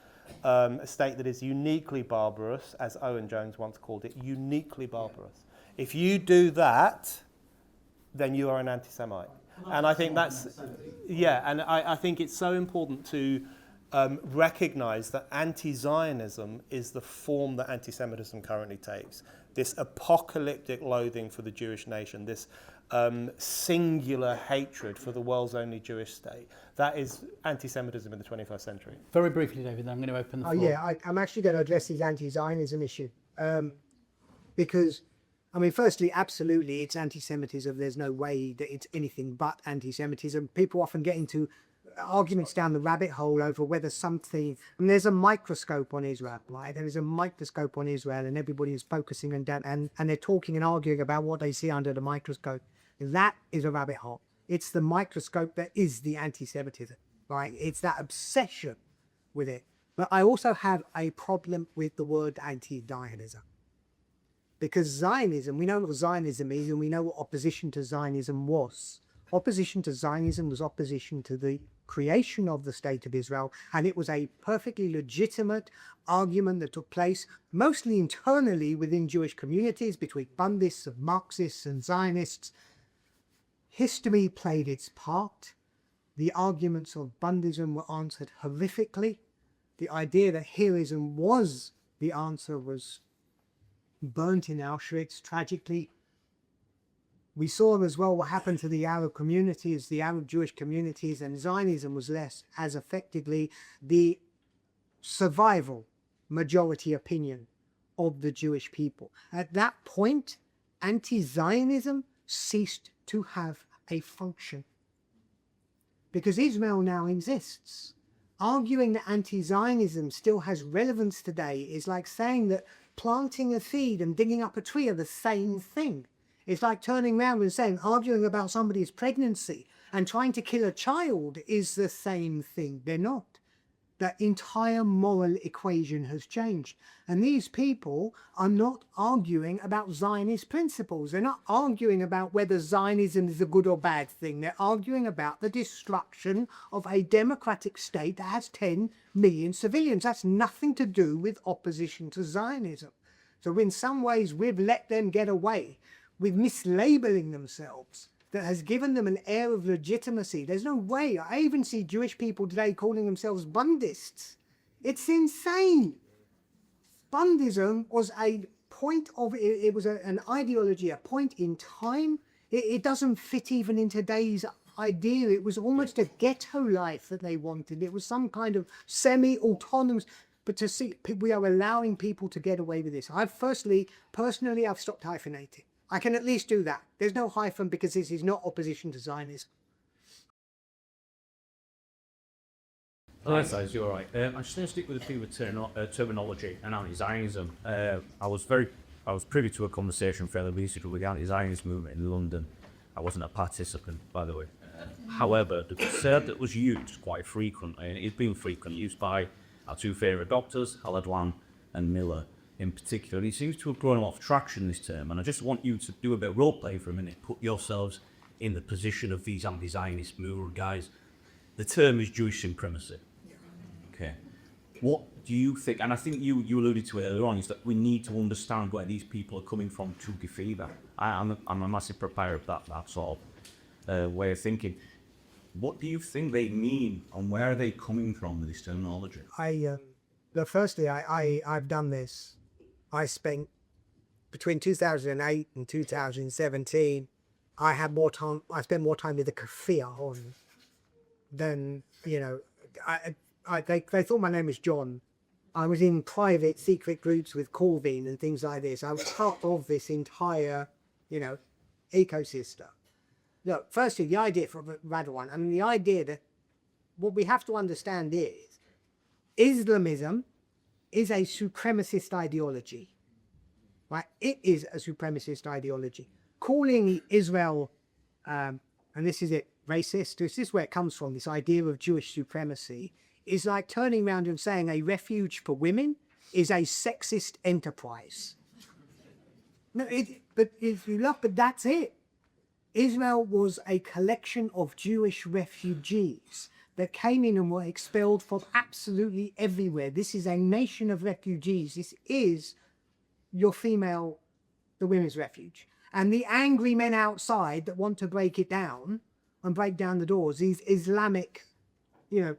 a state that is uniquely barbarous, as Owen Jones once called it, uniquely barbarous. If you do that, then you are an anti-Semite. And I think I think it's so important to recognize that anti-Zionism is the form that anti-Semitism currently takes. This apocalyptic loathing for the Jewish nation, this singular hatred for the world's only Jewish state. That is anti-Semitism in the 21st century.
Very briefly, David, I'm going to open the floor.
Yeah, I'm actually going to address this anti-Zionism issue. Because, I mean, firstly, absolutely, it's anti-Semitism. There's no way that it's anything but anti-Semitism. People often get into arguments down the rabbit hole over whether something, and there's a microscope on Israel, right? There is a microscope on Israel, and everybody is focusing on that, and they're talking and arguing about what they see under the microscope. That is a rabbit hole. It's the microscope that is the anti-Semitism, right? It's that obsession with it. But I also have a problem with the word anti-Zionism. Because Zionism, we know what Zionism is, and we know what opposition to Zionism was. Opposition to Zionism was opposition to the creation of the State of Israel, and it was a perfectly legitimate argument that took place mostly internally within Jewish communities, between Bundists and Marxists and Zionists. History played its part. The arguments of Bundism were answered horrifically. The idea that heroism was the answer was burnt in Auschwitz, tragically. We saw as well what happened to the Arab communities, the Arab Jewish communities, and Zionism was less as effectively the survival majority opinion of the Jewish people. At that point, anti-Zionism ceased to have a function, because Israel now exists. Arguing that anti-Zionism still has relevance today is like saying that planting a seed and digging up a tree are the same thing. It's like turning around and saying arguing about somebody's pregnancy and trying to kill a child is the same thing. They're not. the entire moral equation has changed. And these people are not arguing about Zionist principles. They're not arguing about whether Zionism is a good or bad thing. They're arguing about the destruction of a democratic state that has 10 million civilians. That's nothing to do with opposition to Zionism. So in some ways, we've let them get away with mislabeling themselves. That has given them an air of legitimacy. There's no way. I even see Jewish people today calling themselves Bundists. It's insane. Bundism was a point of, it was an ideology, a point in time. It doesn't fit even in today's idea. It was almost a ghetto life that they wanted. It was some kind of semi-autonomous, but to see, we are allowing people to get away with this. Personally, I've stopped hyphenating. I can at least do that. There's no hyphen because this is not opposition to Zionism.
Hi, guys, you're right. I'm just going to stick with a few of terminology and anti-Zionism. I was privy to a conversation fairly recently with the anti-Zionist movement in London. I wasn't a participant, by the way. However, the word that was used quite frequently, and it's been frequently used by our two favourite doctors, Haladwan and Miller, in particular, and it seems to have grown a lot of traction, this term, and I just want you to do a bit of role play for a minute, put yourselves in the position of these anti-Zionist movement guys. The term is Jewish supremacy. Okay. What do you think, and I think you alluded to it earlier on, is that we need to understand where these people are coming from to defeat that. I'm a massive proprietor of that sort of way of thinking. What do you think they mean, and where are they coming from with this terminology?
Firstly, I've done this. I spent between 2008 and 2017. I spent more time with the kafir on than, you know. They thought my name was John. I was in private secret groups with Corvin and things like this. I was part of this entire, you know, ecosystem. Look, firstly, the idea for Radwan, I mean, the idea that what we have to understand is Islamism is a supremacist ideology, right? It is a supremacist ideology. Calling Israel, and this is it, racist, this is where it comes from, this idea of Jewish supremacy, is like turning around and saying a refuge for women is a sexist enterprise. No, but if you look, but that's it. Israel was a collection of Jewish refugees that came in and were expelled from absolutely everywhere. This is a nation of refugees. This is the women's refuge. And the angry men outside that want to break it down and break down the doors, these Islamic, you know,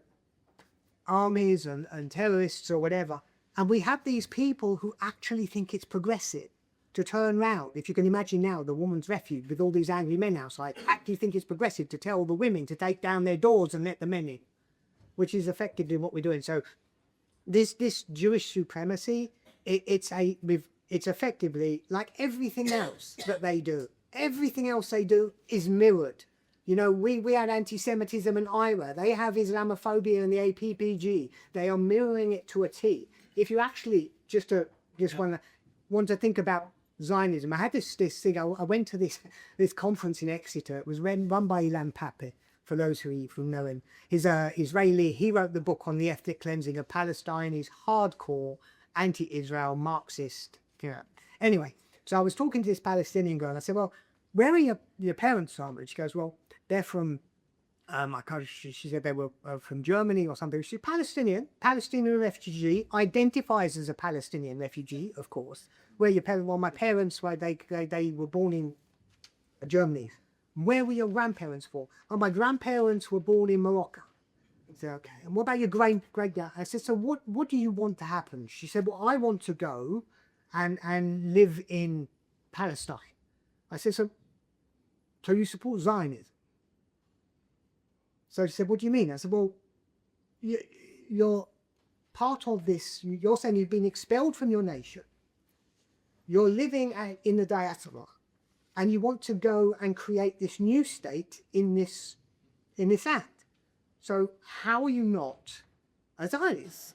armies and terrorists or whatever. And we have these people who actually think it's progressive to turn round. If you can imagine now, the woman's refuge with all these angry men outside, actually think it's progressive to tell the women to take down their doors and let the men in, which is effectively what we're doing. So this Jewish supremacy, it's effectively like everything else that they do. Everything else they do is mirrored. You know, we had anti-Semitism and IRA. They have Islamophobia and the APPG. They are mirroring it to a T. If you actually just want to think about Zionism, I had this thing. I went to this conference in Exeter. It was run by Ilan Pappé, for those who know him. He's Israeli. He wrote the book on the ethnic cleansing of Palestine. He's hardcore anti-Israel Marxist. Yeah. Anyway, so I was talking to this Palestinian girl. And I said, "Well, where are your parents from?" And she goes, "Well, they're from." She said they were from Germany or something. She's Palestinian refugee, identifies as a Palestinian refugee, of course. Where your parents? Well, my parents, they were born in Germany. Where were your grandparents from? Oh, my grandparents were born in Morocco. I said, okay. And what about your great dad? I said, so what do you want to happen? She said, well, I want to go and live in Palestine. I said, so you support Zionism? So she said, what do you mean? I said, well, you're part of this. You're saying you've been expelled from your nation. You're living in the diaspora. And you want to go and create this new state in this act. So how are you not a Zionist?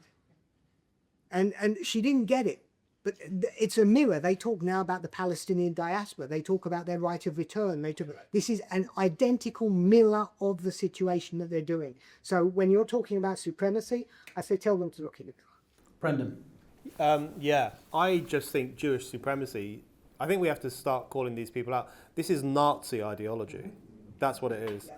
And she didn't get it. But it's a mirror. They talk now about the Palestinian diaspora. They talk about their right of return. This is an identical mirror of the situation that they're doing. So when you're talking about supremacy, I say tell them to look in the car.
Brendan.
Yeah, I just think Jewish supremacy, I think we have to start calling these people out. This is Nazi ideology. That's what it is.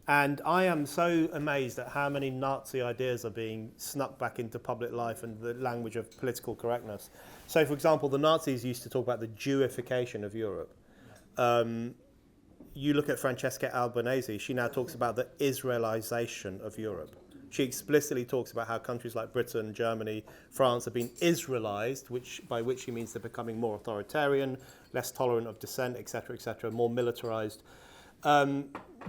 And I am so amazed at how many Nazi ideas are being snuck back into public life and the language of political correctness. So, for example, the Nazis used to talk about the Jewification of Europe. You look at Francesca Albanese, she now talks about the Israelization of Europe. She explicitly talks about how countries like Britain, Germany, France have been Israelized, by which she means they're becoming more authoritarian, less tolerant of dissent, etc., more militarized.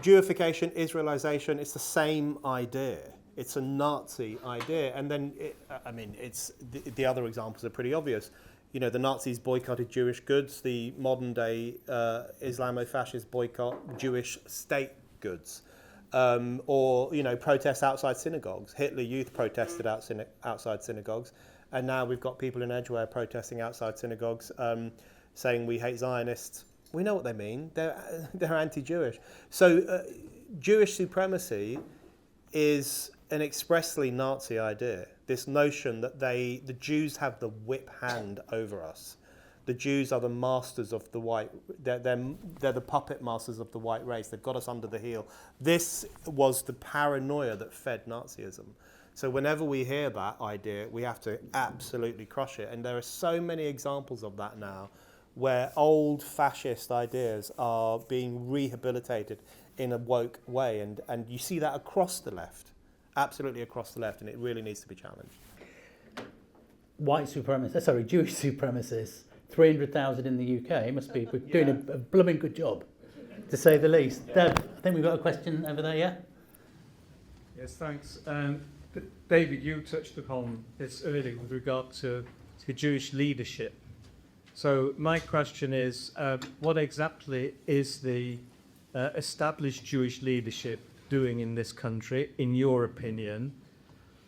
Jewification, Israelization, it's the same idea. It's a Nazi idea. And then, it's the other examples are pretty obvious. You know, the Nazis boycotted Jewish goods. The modern day Islamo-fascists boycott Jewish state goods. Or, you know, protests outside synagogues. Hitler Youth protested outside synagogues. And now we've got people in Edgware protesting outside synagogues, saying we hate Zionists. We know what they mean. They're anti-Jewish. So Jewish supremacy is an expressly Nazi idea. This notion that the Jews have the whip hand over us. The Jews are the masters of the white. They're the puppet masters of the white race. They've got us under the heel. This was the paranoia that fed Nazism. So whenever we hear that idea, we have to absolutely crush it. And there are so many examples of that now, where old fascist ideas are being rehabilitated in a woke way. And you see that across the left, absolutely across the left, and it really needs to be challenged.
Jewish supremacists, 300,000 in the UK, must be doing a blooming good job, to say the least. Dev, I think we've got a question over there, yeah?
Yes, thanks. David, you touched upon this earlier with regard to Jewish leadership. So my question is, what exactly is the established Jewish leadership doing in this country, in your opinion?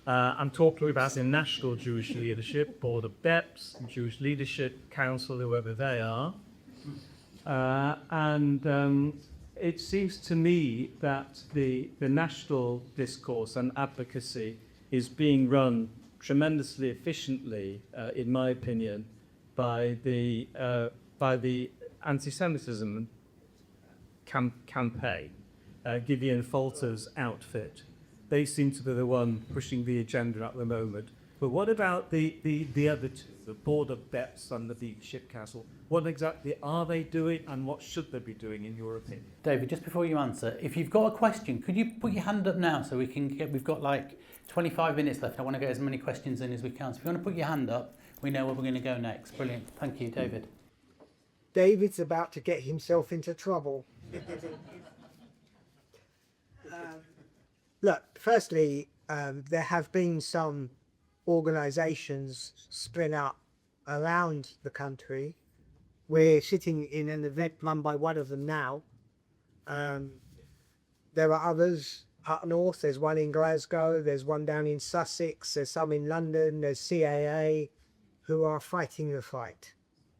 I'm talking about the national Jewish leadership, Board of Depths, Jewish Leadership Council, whoever they are. It seems to me that the national discourse and advocacy is being run tremendously efficiently, in my opinion, by the Antisemitism campaign, Gideon Falter's outfit. They seem to be the one pushing the agenda at the moment. But what about the other two, the Board of Depths and the Leadership Council? What exactly are they doing, and what should they be doing, in your opinion?
David, just before you answer, if you've got a question, could you put your hand up now so we can get, we've got like 25 minutes left. I want to get as many questions in as we can. So if you want to put your hand up, we know where we're going to go next. Brilliant. Thank you, David.
David's about to get himself into trouble. Look, firstly, there have been some organisations spin up around the country. We're sitting in an event run by one of them now. There are others up north. There's one in Glasgow. There's one down in Sussex. There's some in London. There's CAA who are fighting the fight.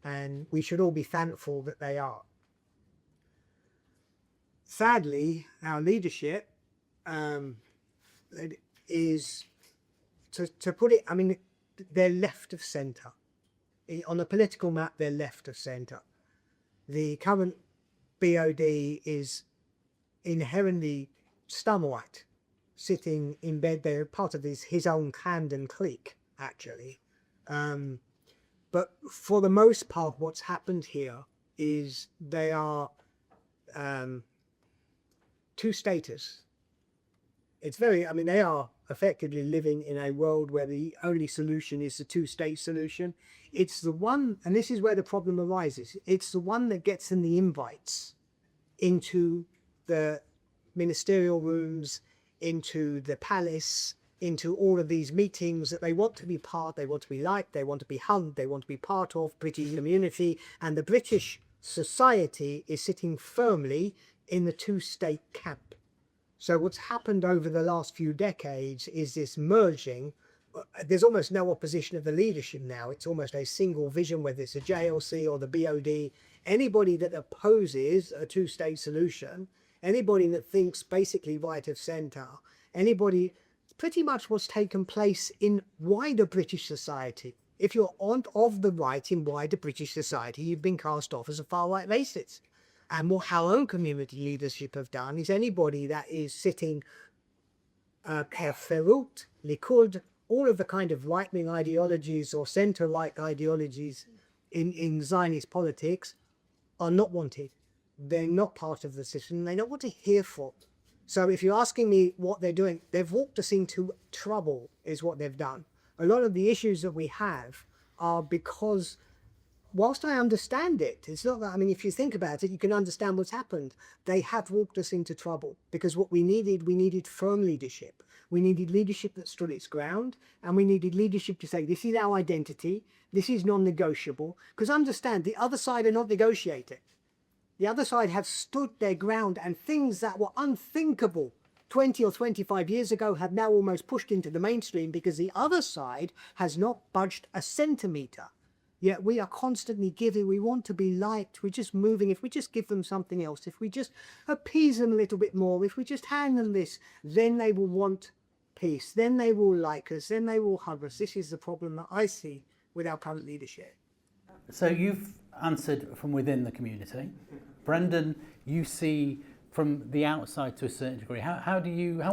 And we should all be thankful that they are. Sadly, our leadership is, to put it, I mean, they're left of centre. On the political map, they're left of centre. The current BOD is inherently stalwart, sitting in bed. They're part of his own Camden clique, actually. But for the most part, what's happened here is they are two-staters. It's very, I mean, they are effectively living in a world where the only solution is the two-state solution. It's the one, and this is where the problem arises, it's the one that gets them the invites into the ministerial rooms, into the palace, into all of these meetings that they want to be part, they want to be liked, they want to be hugged, they want to be part of British community, and the British society is sitting firmly in the two-state camp. So what's happened over the last few decades is this merging there's almost no opposition of the leadership now. It's almost a single vision, whether it's a JLC or the BOD. Anybody that opposes a two-state solution, anybody that thinks basically right of centre, anybody, pretty much what's taken place in wider British society. If you're of the right in wider British society, you've been cast off as a far-right racist. And what our own community leadership have done is anybody that is sitting Ferut, Likud, all of the kind of right-wing ideologies or centre-right ideologies in Zionist politics are not wanted. They're not part of the system. They're not what to hear for. So if you're asking me what they're doing, they've walked us into trouble is what they've done. A lot of the issues that we have are because, whilst I understand it, it's not that, I mean, if you think about it, you can understand what's happened. They have walked us into trouble because what we needed firm leadership. We needed leadership that stood its ground, and we needed leadership to say, this is our identity, this is non-negotiable. Because understand, the other side are not negotiating. The other side have stood their ground, and things that were unthinkable 20 or 25 years ago have now almost pushed into the mainstream because the other side has not budged a centimetre. Yet we are constantly giving, we want to be liked, we're just moving. If we just give them something else, if we just appease them a little bit more, if we just hand them this, then they will want peace, then they will like us, then they will hug us. This is the problem that I see with our current leadership.
So you've answered from within the community. Brendan, you see from the outside to a certain degree. How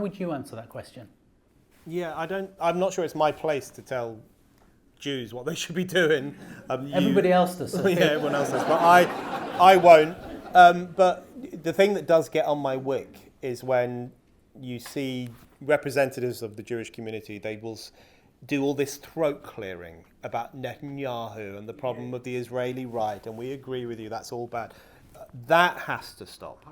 would you answer that question?
Yeah, I'm not sure it's my place to tell Jews what they should be doing.
Everybody else does.
Yeah, everyone else does, but I won't. But the thing that does get on my wick is when you see representatives of the Jewish community, they will do all this throat clearing about Netanyahu and the problem with the Israeli right, and we agree with you, that's all bad. That has to stop.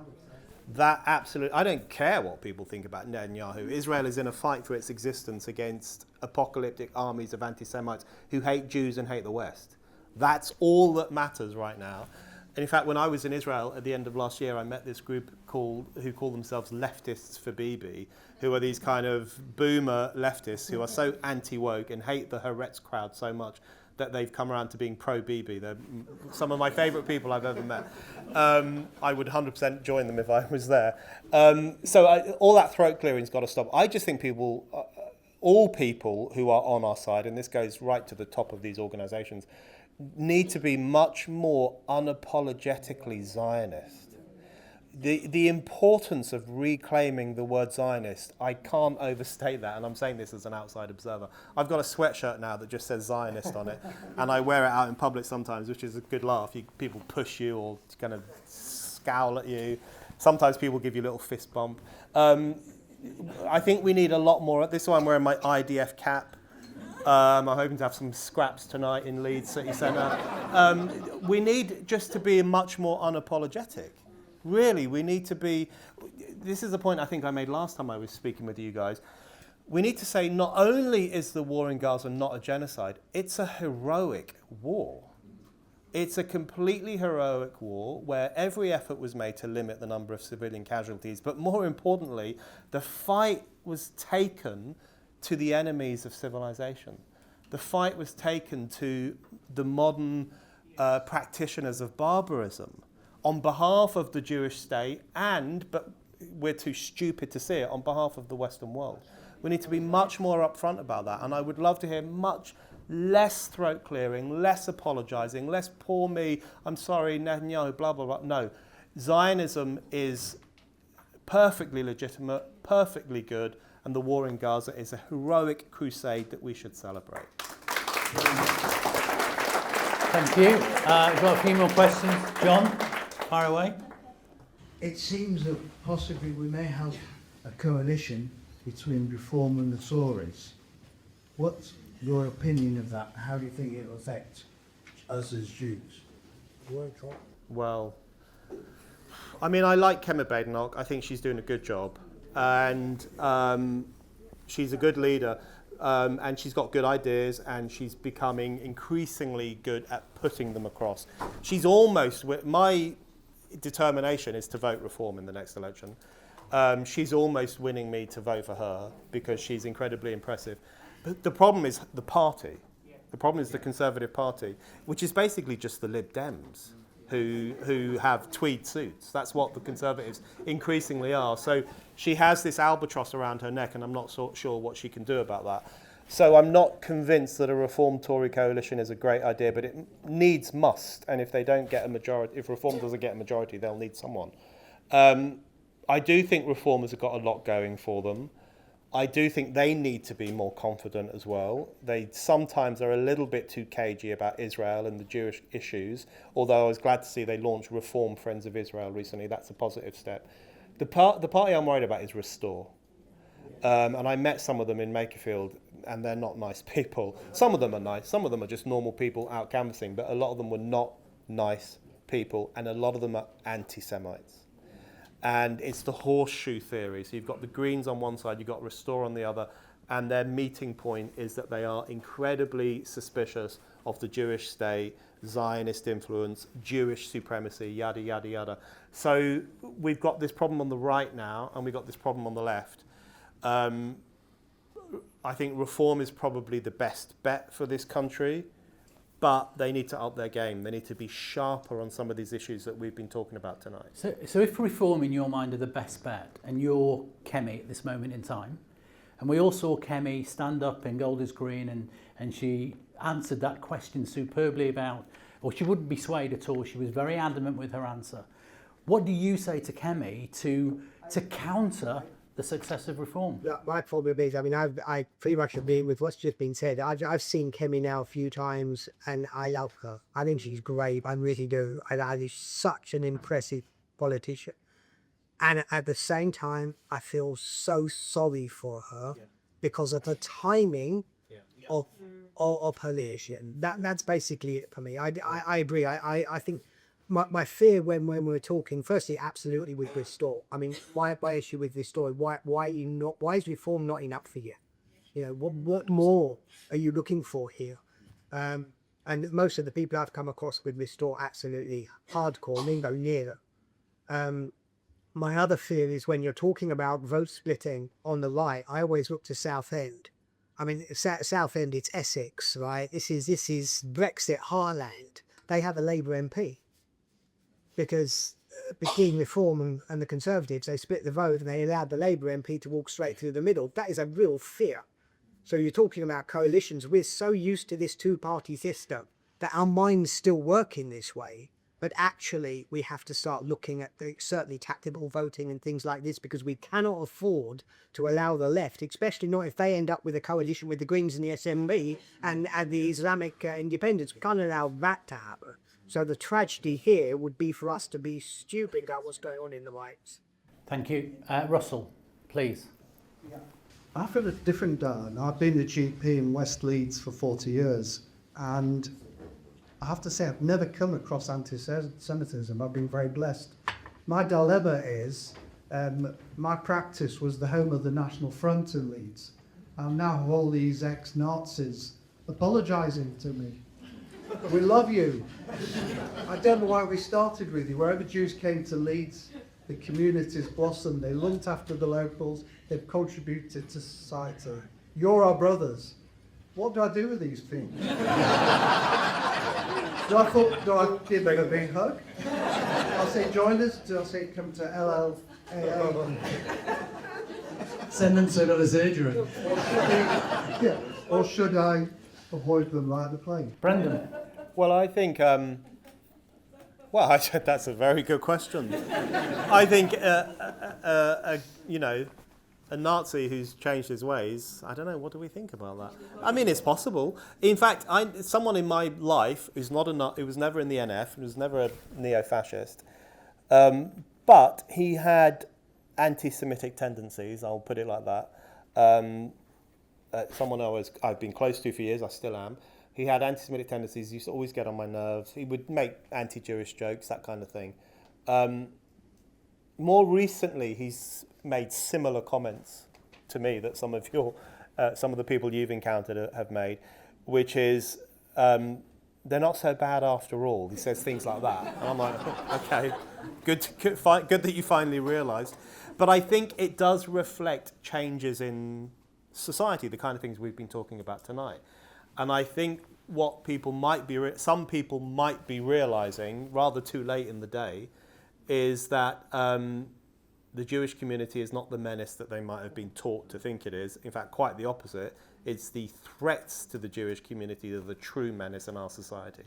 That absolutely, I don't care what people think about Netanyahu. Israel is in a fight for its existence against apocalyptic armies of anti-Semites who hate Jews and hate the West. That's all that matters right now. And in fact, when I was in Israel at the end of last year, I met this group who call themselves Leftists for Bibi, who are these kind of boomer leftists who are so anti-woke and hate the Haaretz crowd so much that they've come around to being pro-Bibi. They're some of my favourite people I've ever met. I would 100% join them if I was there. All that throat clearing's got to stop. I just think all people who are on our side, and this goes right to the top of these organisations, need to be much more unapologetically Zionist. The importance of reclaiming the word Zionist, I can't overstate that, and I'm saying this as an outside observer. I've got a sweatshirt now that just says Zionist on it, and I wear it out in public sometimes, which is a good laugh. People push you or kind of scowl at you. Sometimes people give you a little fist bump. I think we need a lot more. This is why I'm wearing my IDF cap. I'm hoping to have some scraps tonight in Leeds City Centre. We need just to be much more unapologetic. Really, we need to be, this is the point I think I made last time I was speaking with you guys. We need to say not only is the war in Gaza not a genocide, it's a heroic war. It's a completely heroic war where every effort was made to limit the number of civilian casualties, but more importantly, the fight was taken to the enemies of civilization. The fight was taken to the modern practitioners of barbarism on behalf of the Jewish state but we're too stupid to see it, on behalf of the Western world. We need to be much more upfront about that, and I would love to hear much less throat clearing, less apologising, less poor me, I'm sorry, Netanyahu, blah, blah, blah. No, Zionism is perfectly legitimate, perfectly good, and the war in Gaza is a heroic crusade that we should celebrate.
Thank you. We've got a few more questions. John, fire away.
It seems that possibly we may have a coalition between Reform and the Tories. What's your opinion of that? How do you think it will affect us as Jews?
Well, I mean, I like Kemmer Badenoch. I think she's doing a good job. And she's a good leader. And she's got good ideas, and she's becoming increasingly good at putting them across. She's almost, my determination is to vote Reform in the next election. She's almost winning me to vote for her because she's incredibly impressive. But the problem is the party. The problem is the Conservative Party, which is basically just the Lib Dems who have tweed suits. That's what the Conservatives increasingly are. So she has this albatross around her neck, and I'm not sure what she can do about that. So I'm not convinced that a Reform Tory coalition is a great idea, but it must. And if they don't get a majority, if Reform doesn't get a majority, they'll need someone. I do think Reformers have got a lot going for them. I do think they need to be more confident as well. They sometimes are a little bit too cagey about Israel and the Jewish issues, although I was glad to see they launched Reform Friends of Israel recently. That's a positive step. The party I'm worried about is Restore. And I met some of them in Makerfield, and they're not nice people. Some of them are nice. Some of them are just normal people out canvassing, but a lot of them were not nice people, and a lot of them are anti-Semites. And it's the horseshoe theory. So you've got the Greens on one side, you've got Restore on the other, and their meeting point is that they are incredibly suspicious of the Jewish state, Zionist influence, Jewish supremacy, yada, yada, yada. So we've got this problem on the right now, and we've got this problem on the left. I think Reform is probably the best bet for this country, but they need to up their game. They need to be sharper on some of these issues that we've been talking about tonight.
So if Reform in your mind are the best bet, and you're Kemi at this moment in time, and we all saw Kemi stand up in Golders Green and she answered that question superbly about, or she wouldn't be swayed at all, she was very adamant with her answer. What do you say to Kemi to counter the success of Reform?
My problem is, I mean, I pretty much agree with what's just been said. I've seen Kemi now a few times, and I love her. I think she's great. I really do. And she's such an impressive politician. And at the same time, I feel so sorry for her because of the timing of her leadership. That's basically it for me. I agree. I think my fear when we're talking, firstly, absolutely with Restore. I mean, my issue with Restore, why is Reform not enough for you? You know, what more are you looking for here? And most of the people I've come across with Restore, absolutely hardcore, Mingo near. My other fear is when you're talking about vote splitting on the right, I always look to Southend. I mean, Southend, it's Essex, right? This is Brexit heartland. They have a Labour MP. Because between Reform and the Conservatives, they split the vote and they allowed the Labour MP to walk straight through the middle. That is a real fear. So you're talking about coalitions. We're so used to this two-party system that our minds still work in this way. But actually, we have to start looking at certainly tactical voting and things like this, because we cannot afford to allow the left, especially not if they end up with a coalition with the Greens and the SNP and the Islamic independents. We can't allow that to happen. So the tragedy here would be for us to be stupid about what's going on in the rights.
Thank you. Russell, please.
I've had a different dad. I've been a GP in West Leeds for 40 years, and I have to say I've never come across anti-Semitism. I've been very blessed. My dilemma is my practice was the home of the National Front in Leeds, and now all these ex-Nazis apologising to me. We love you. I don't know why we started with you. Wherever Jews came to Leeds, the communities blossomed. They looked after the locals. They've contributed to society. You're our brothers. What do I do with these things? Do I give them a big hug? I'll say join us. Do I say come to LLAA?
Send them to another surgery.
Or should I avoid them like the plague?
Brendan.
Well, I think, that's a very good question. I think, a Nazi who's changed his ways, I don't know, what do we think about that? I mean, it's possible. In fact, someone in my life who was never in the NF, who was never a neo-fascist, but he had anti-Semitic tendencies, I'll put it like that. Someone I've been close to for years, I still am. He had anti-Semitic tendencies, he used to always get on my nerves. He would make anti-Jewish jokes, that kind of thing. More recently, he's made similar comments to me that some of the people you've encountered have made, which is, they're not so bad after all. He says things like that. And I'm like, okay, good that you finally realised. But I think it does reflect changes in society, the kind of things we've been talking about tonight. And I think what people might be, some people might be realizing rather too late in the day, is that the Jewish community is not the menace that they might have been taught to think it is. In fact, quite the opposite. It's the threats to the Jewish community that are the true menace in our society.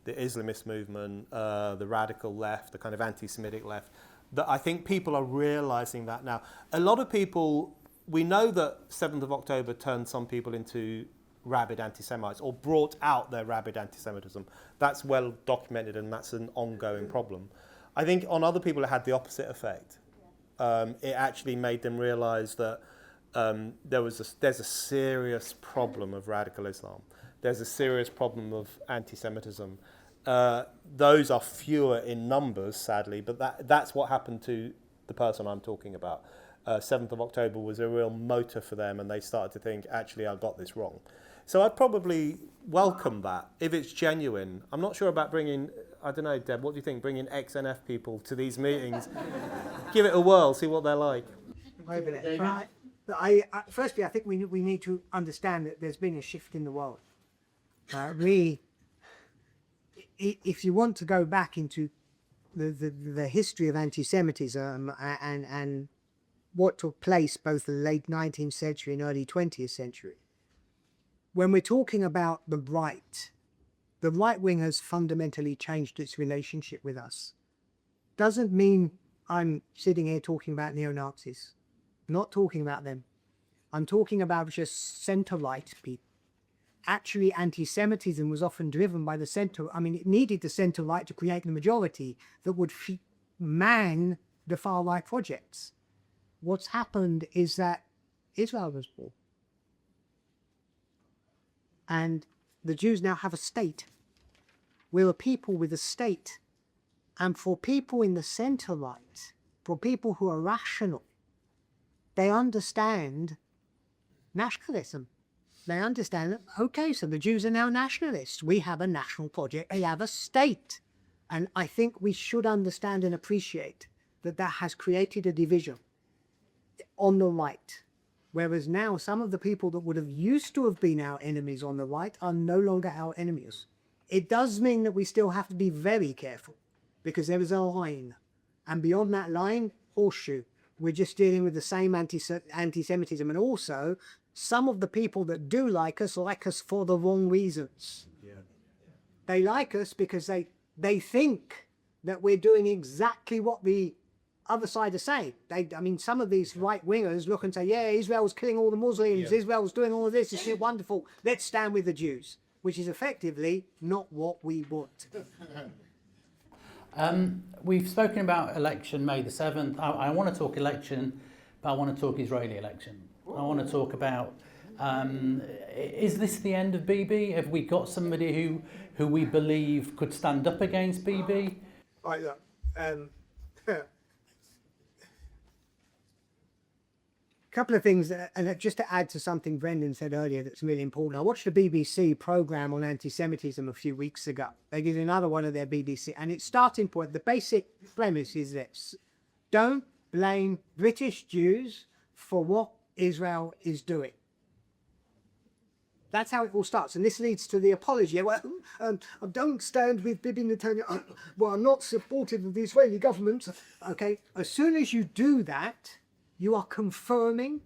The Islamist movement, the radical left, the kind of anti-Semitic left. That I think people are realizing that now. A lot of people, we know that 7th of October turned some people into rabid anti-Semites or brought out their rabid anti-Semitism. That's well documented and that's an ongoing problem. I think on other people it had the opposite effect. It actually made them realize that there's a serious problem of radical Islam. There's a serious problem of anti-Semitism. Those are fewer in numbers, sadly, but that's what happened to the person I'm talking about. 7th of October was a real motor for them, and they started to think, actually, I got this wrong. So I'd probably welcome that if it's genuine. I'm not sure about bringing, I don't know, Deb, what do you think? Bringing ex-NF people to these meetings. Give it a whirl, see what they're like.
Right. Firstly, I think we need to understand that there's been a shift in the world. If you want to go back into the history of anti-Semitism and what took place both in the late 19th century and early 20th century, when we're talking about the right wing has fundamentally changed its relationship with us. Doesn't mean I'm sitting here talking about neo-Nazis. Not talking about them. I'm talking about just centre-right people. Actually, anti-Semitism was often driven by the centre. I mean, it needed the centre-right to create the majority that would man the far-right projects. What's happened is that Israel was born. And the Jews now have a state. We're a people with a state. And for people in the centre-right, for people who are rational, they understand nationalism. They understand that, okay, so the Jews are now nationalists. We have a national project. They have a state. And I think we should understand and appreciate that that has created a division on the right. Whereas now some of the people that would have used to have been our enemies on the right are no longer our enemies. It does mean that we still have to be very careful because there is a line. And beyond that line, horseshoe. We're just dealing with the same anti-Semitism. And also, some of the people that do like us for the wrong reasons. Yeah. They like us because they think that we're doing exactly what the other side are saying. I mean, some of these right-wingers look and say, yeah, Israel's killing all the Muslims, Israel's doing all of this, it's wonderful, let's stand with the Jews, which is effectively not what we want.
We've spoken about election May the 7th. I want to talk election, but I want to talk Israeli election. I want to talk about, is this the end of Bibi? Have we got somebody who we believe could stand up against Bibi?
Right, look, couple of things, and just to add to something Brendan said earlier that's really important. I watched a BBC programme on anti-Semitism a few weeks ago. They did another one of their BBC, and its starting point, the basic premise is this. Don't blame British Jews for what Israel is doing. That's how it all starts, and this leads to the apology. Well, I don't stand with Bibi Netanyahu. Well, I'm not supportive of the Israeli government. Okay, as soon as you do that, you are confirming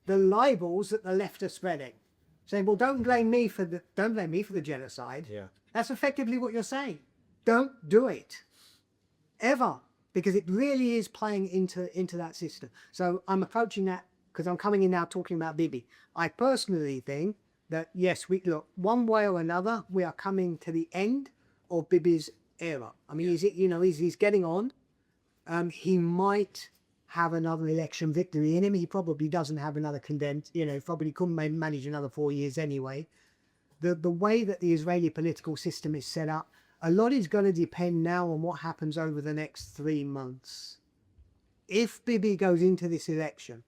the libels that the left are spreading, saying, "Well, don't blame me for the genocide." Yeah, that's effectively what you're saying. Don't do it, ever, because it really is playing into that system. So I'm approaching that because I'm coming in now talking about Bibi. I personally think that yes, look, one way or another, we are coming to the end of Bibi's era. I mean, he's getting on. He might have another election victory in him. He probably doesn't have another condemned, probably couldn't manage another 4 years anyway. The way that the Israeli political system is set up, a lot is going to depend now on what happens over the next 3 months. If Bibi goes into this election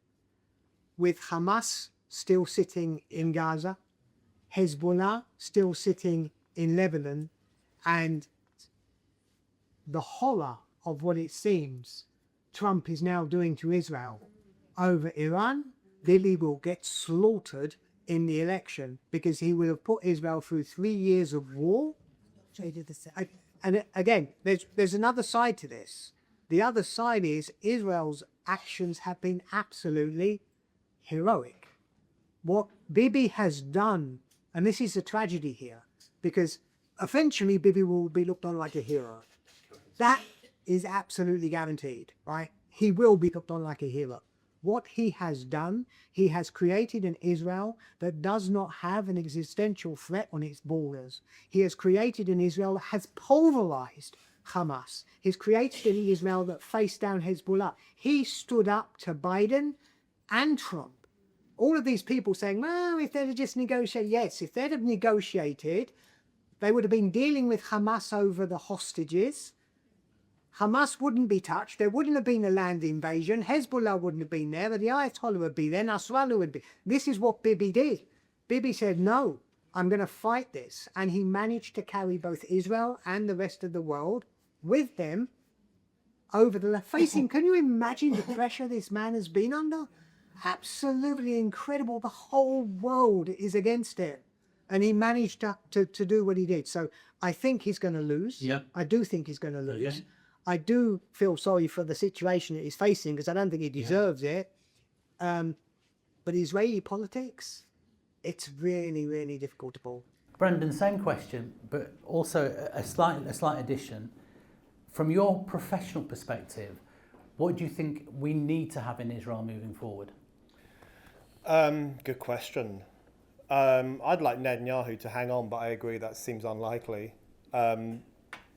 with Hamas still sitting in Gaza, Hezbollah still sitting in Lebanon, and the horror of what it seems Trump is now doing to Israel over Iran, Bibi will get slaughtered in the election because he will have put Israel through 3 years of war. And again, there's another side to this. The other side is Israel's actions have been absolutely heroic. What Bibi has done, and this is a tragedy here, because eventually Bibi will be looked on like a hero. That is absolutely guaranteed, right? He will be looked on like a hero. What he has done, he has created an Israel that does not have an existential threat on its borders. He has created an Israel that has pulverized Hamas. He's created an Israel that faced down Hezbollah. He stood up to Biden and Trump. All of these people saying, well, if they'd have just negotiated, yes, if they'd have negotiated, they would have been dealing with Hamas over the hostages. Hamas wouldn't be touched. There wouldn't have been a land invasion. Hezbollah wouldn't have been there. The Ayatollah would be there. Nasrallah would be. This is what Bibi did. Bibi said, no, I'm going to fight this. And he managed to carry both Israel and the rest of the world with them over the facing. Can you imagine the pressure this man has been under? Absolutely incredible. The whole world is against him. And he managed to do what he did. So I think he's going to lose. Yeah. I do think he's going to lose. Yeah. I do feel sorry for the situation that he's facing because I don't think he deserves it. But Israeli politics, it's really, really difficult to pull.
Brendan, same question, but also a slight addition. From your professional perspective, what do you think we need to have in Israel moving forward?
Good question. I'd like Netanyahu to hang on, but I agree that seems unlikely.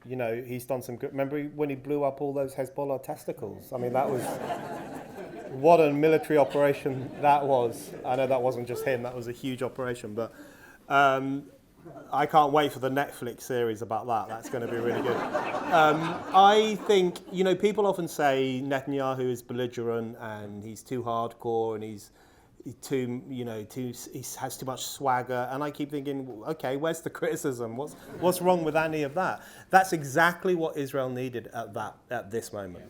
You know, he's done some good. Remember when he blew up all those Hezbollah testicles? I mean, that was what a military operation that was. I know that wasn't just him; that was a huge operation. But I can't wait for the Netflix series about that. That's going to be really good. I think, you know, people often say Netanyahu is belligerent and he's too hardcore and he has too much swagger, and I keep thinking, okay, where's the criticism? What's wrong with any of that? That's exactly what Israel needed at this moment.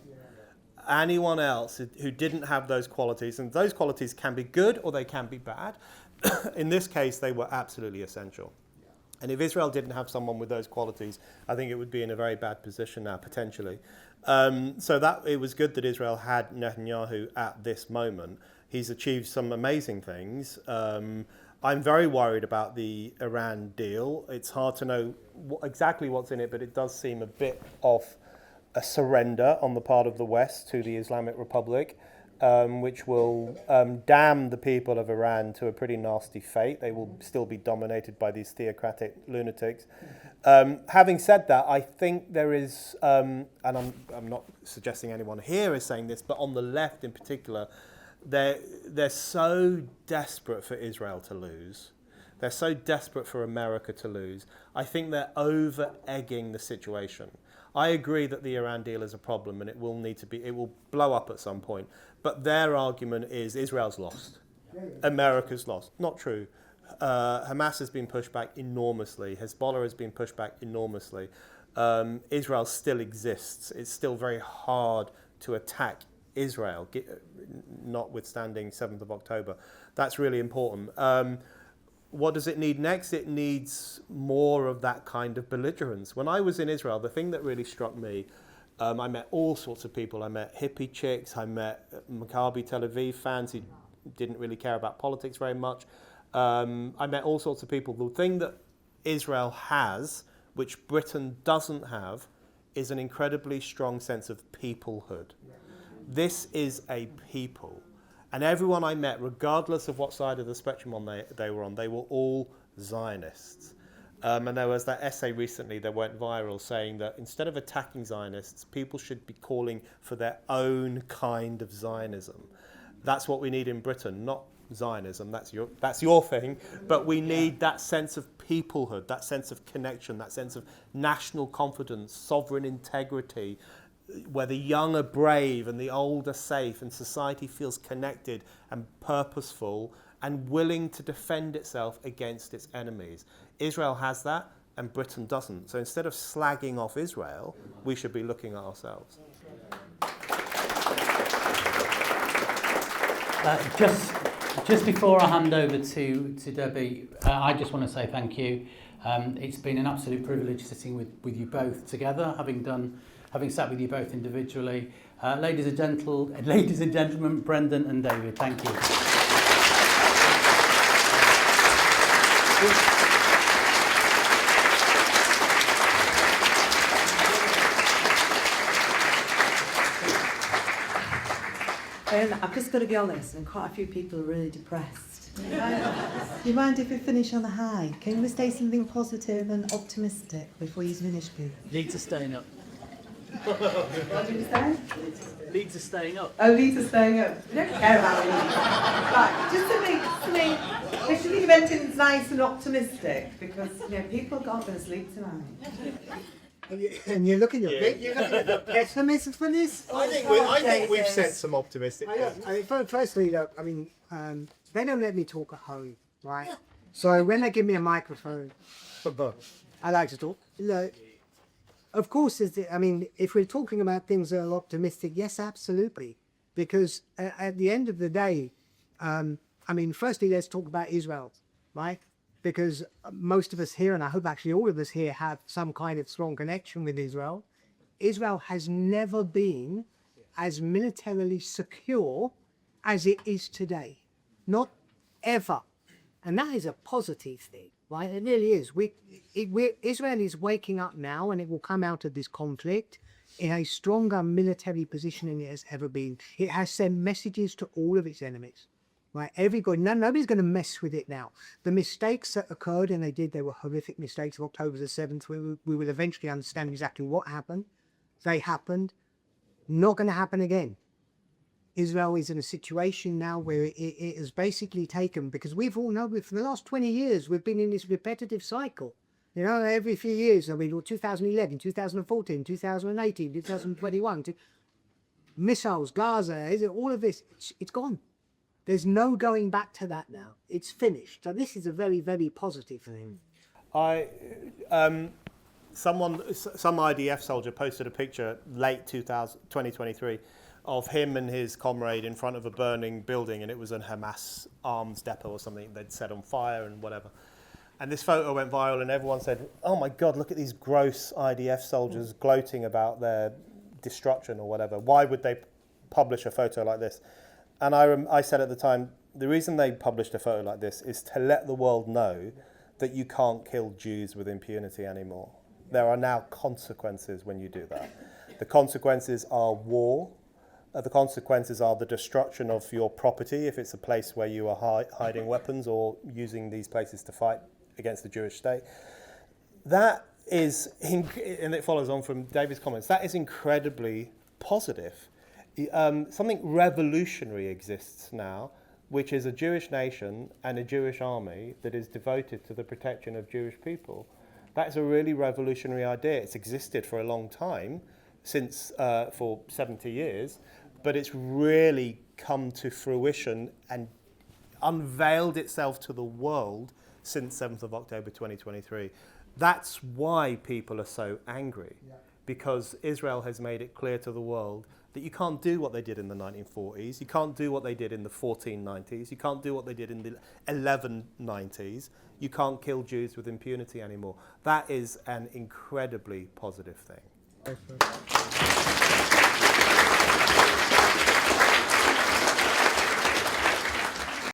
Anyone else who didn't have those qualities, and those qualities can be good or they can be bad. In this case, they were absolutely essential. And if Israel didn't have someone with those qualities, I think it would be in a very bad position now, potentially. So that it was good that Israel had Netanyahu at this moment. He's achieved some amazing things. I'm very worried about the Iran deal. It's hard to know exactly what's in it, but it does seem a bit of a surrender on the part of the West to the Islamic Republic, which will damn the people of Iran to a pretty nasty fate. They will still be dominated by these theocratic lunatics. Having said that, I think there is, and I'm not suggesting anyone here is saying this, but on the left in particular, they're so desperate for Israel to lose. They're so desperate for America to lose. I think they're over-egging the situation. I agree that the Iran deal is a problem and it will blow up at some point. But their argument is Israel's lost. America's lost. Not true. Hamas has been pushed back enormously. Hezbollah has been pushed back enormously. Israel still exists. It's still very hard to attack Israel, notwithstanding 7th of October. That's really important. What does it need next? It needs more of that kind of belligerence. When I was in Israel, the thing that really struck me, I met all sorts of people. I met hippie chicks. I met Maccabi Tel Aviv fans who didn't really care about politics very much. I met all sorts of people. The thing that Israel has, which Britain doesn't have, is an incredibly strong sense of peoplehood. This is a people. And everyone I met, regardless of what side of the spectrum they were on, they were all Zionists. And there was that essay recently that went viral saying that instead of attacking Zionists, people should be calling for their own kind of Zionism. That's what we need in Britain, not Zionism. That's your thing. But we need that sense of peoplehood, that sense of connection, that sense of national confidence, sovereign integrity, where the young are brave and the old are safe and society feels connected and purposeful and willing to defend itself against its enemies. Israel has that and Britain doesn't. So instead of slagging off Israel, we should be looking at ourselves.
Just before I hand over to Debbie, I just want to say thank you. It's been an absolute privilege sitting with you both together, having sat with you both individually. Ladies and gentlemen, Brendan and David, thank you.
I've just got to be honest, and quite a few people are really depressed. Do you mind if we finish on a high? Can we say something positive and optimistic before you finish, please?
Leeds are staying up.
What did you say?
Leeds are staying up.
Oh, Leeds are staying up. We don't care about Leeds. Right, just something. We should be anything nice and optimistic because people aren't going to sleep tonight.
And you're looking at the pessimists for this.
I think we've said some optimistic things.
I mean, firstly, look, I mean, they don't let me talk at home, right? So when they give me a microphone, I like to talk. Look, of course, if we're talking about things that are optimistic, yes, absolutely. Because at the end of the day, firstly, let's talk about Israel, right? Because most of us here, and I hope actually all of us here, have some kind of strong connection with Israel. Israel has never been as militarily secure as it is today. Not ever. And that is a positive thing, right? It really is. Israel is waking up now, and it will come out of this conflict in a stronger military position than it has ever been. It has sent messages to all of its enemies. Right, nobody's going to mess with it now. The mistakes that occurred, and they were horrific mistakes of October the 7th. We will eventually understand exactly what happened. They happened. Not going to happen again. Israel is in a situation now where it has basically taken, because we've all known for the last 20 years, we've been in this repetitive cycle. Every few years, 2011, 2014, 2018, 2021, missiles, Gaza, all of this, it's gone. There's no going back to that now. It's finished. So this is a very, very positive thing.
Some IDF soldier posted a picture late 2023 of him and his comrade in front of a burning building, and it was a Hamas arms depot or something they'd set on fire and whatever. And this photo went viral, and everyone said, "Oh my God, look at these gross IDF soldiers gloating about their destruction or whatever. Why would they publish a photo like this?" And I said at the time, the reason they published a photo like this is to let the world know that you can't kill Jews with impunity anymore. There are now consequences when you do that. The consequences are war. The consequences are the destruction of your property if it's a place where you are hiding weapons or using these places to fight against the Jewish state. That is, and it follows on from David's comments, that is incredibly positive. Something revolutionary exists now, which is a Jewish nation and a Jewish army that is devoted to the protection of Jewish people. That's a really revolutionary idea. It's existed for a long time, since for 70 years, but it's really come to fruition and unveiled itself to the world since 7th of October 2023. That's why people are so angry, because Israel has made it clear to the world that you can't do what they did in the 1940s, you can't do what they did in the 1490s, you can't do what they did in the 1190s, you can't kill Jews with impunity anymore. That is an incredibly positive thing.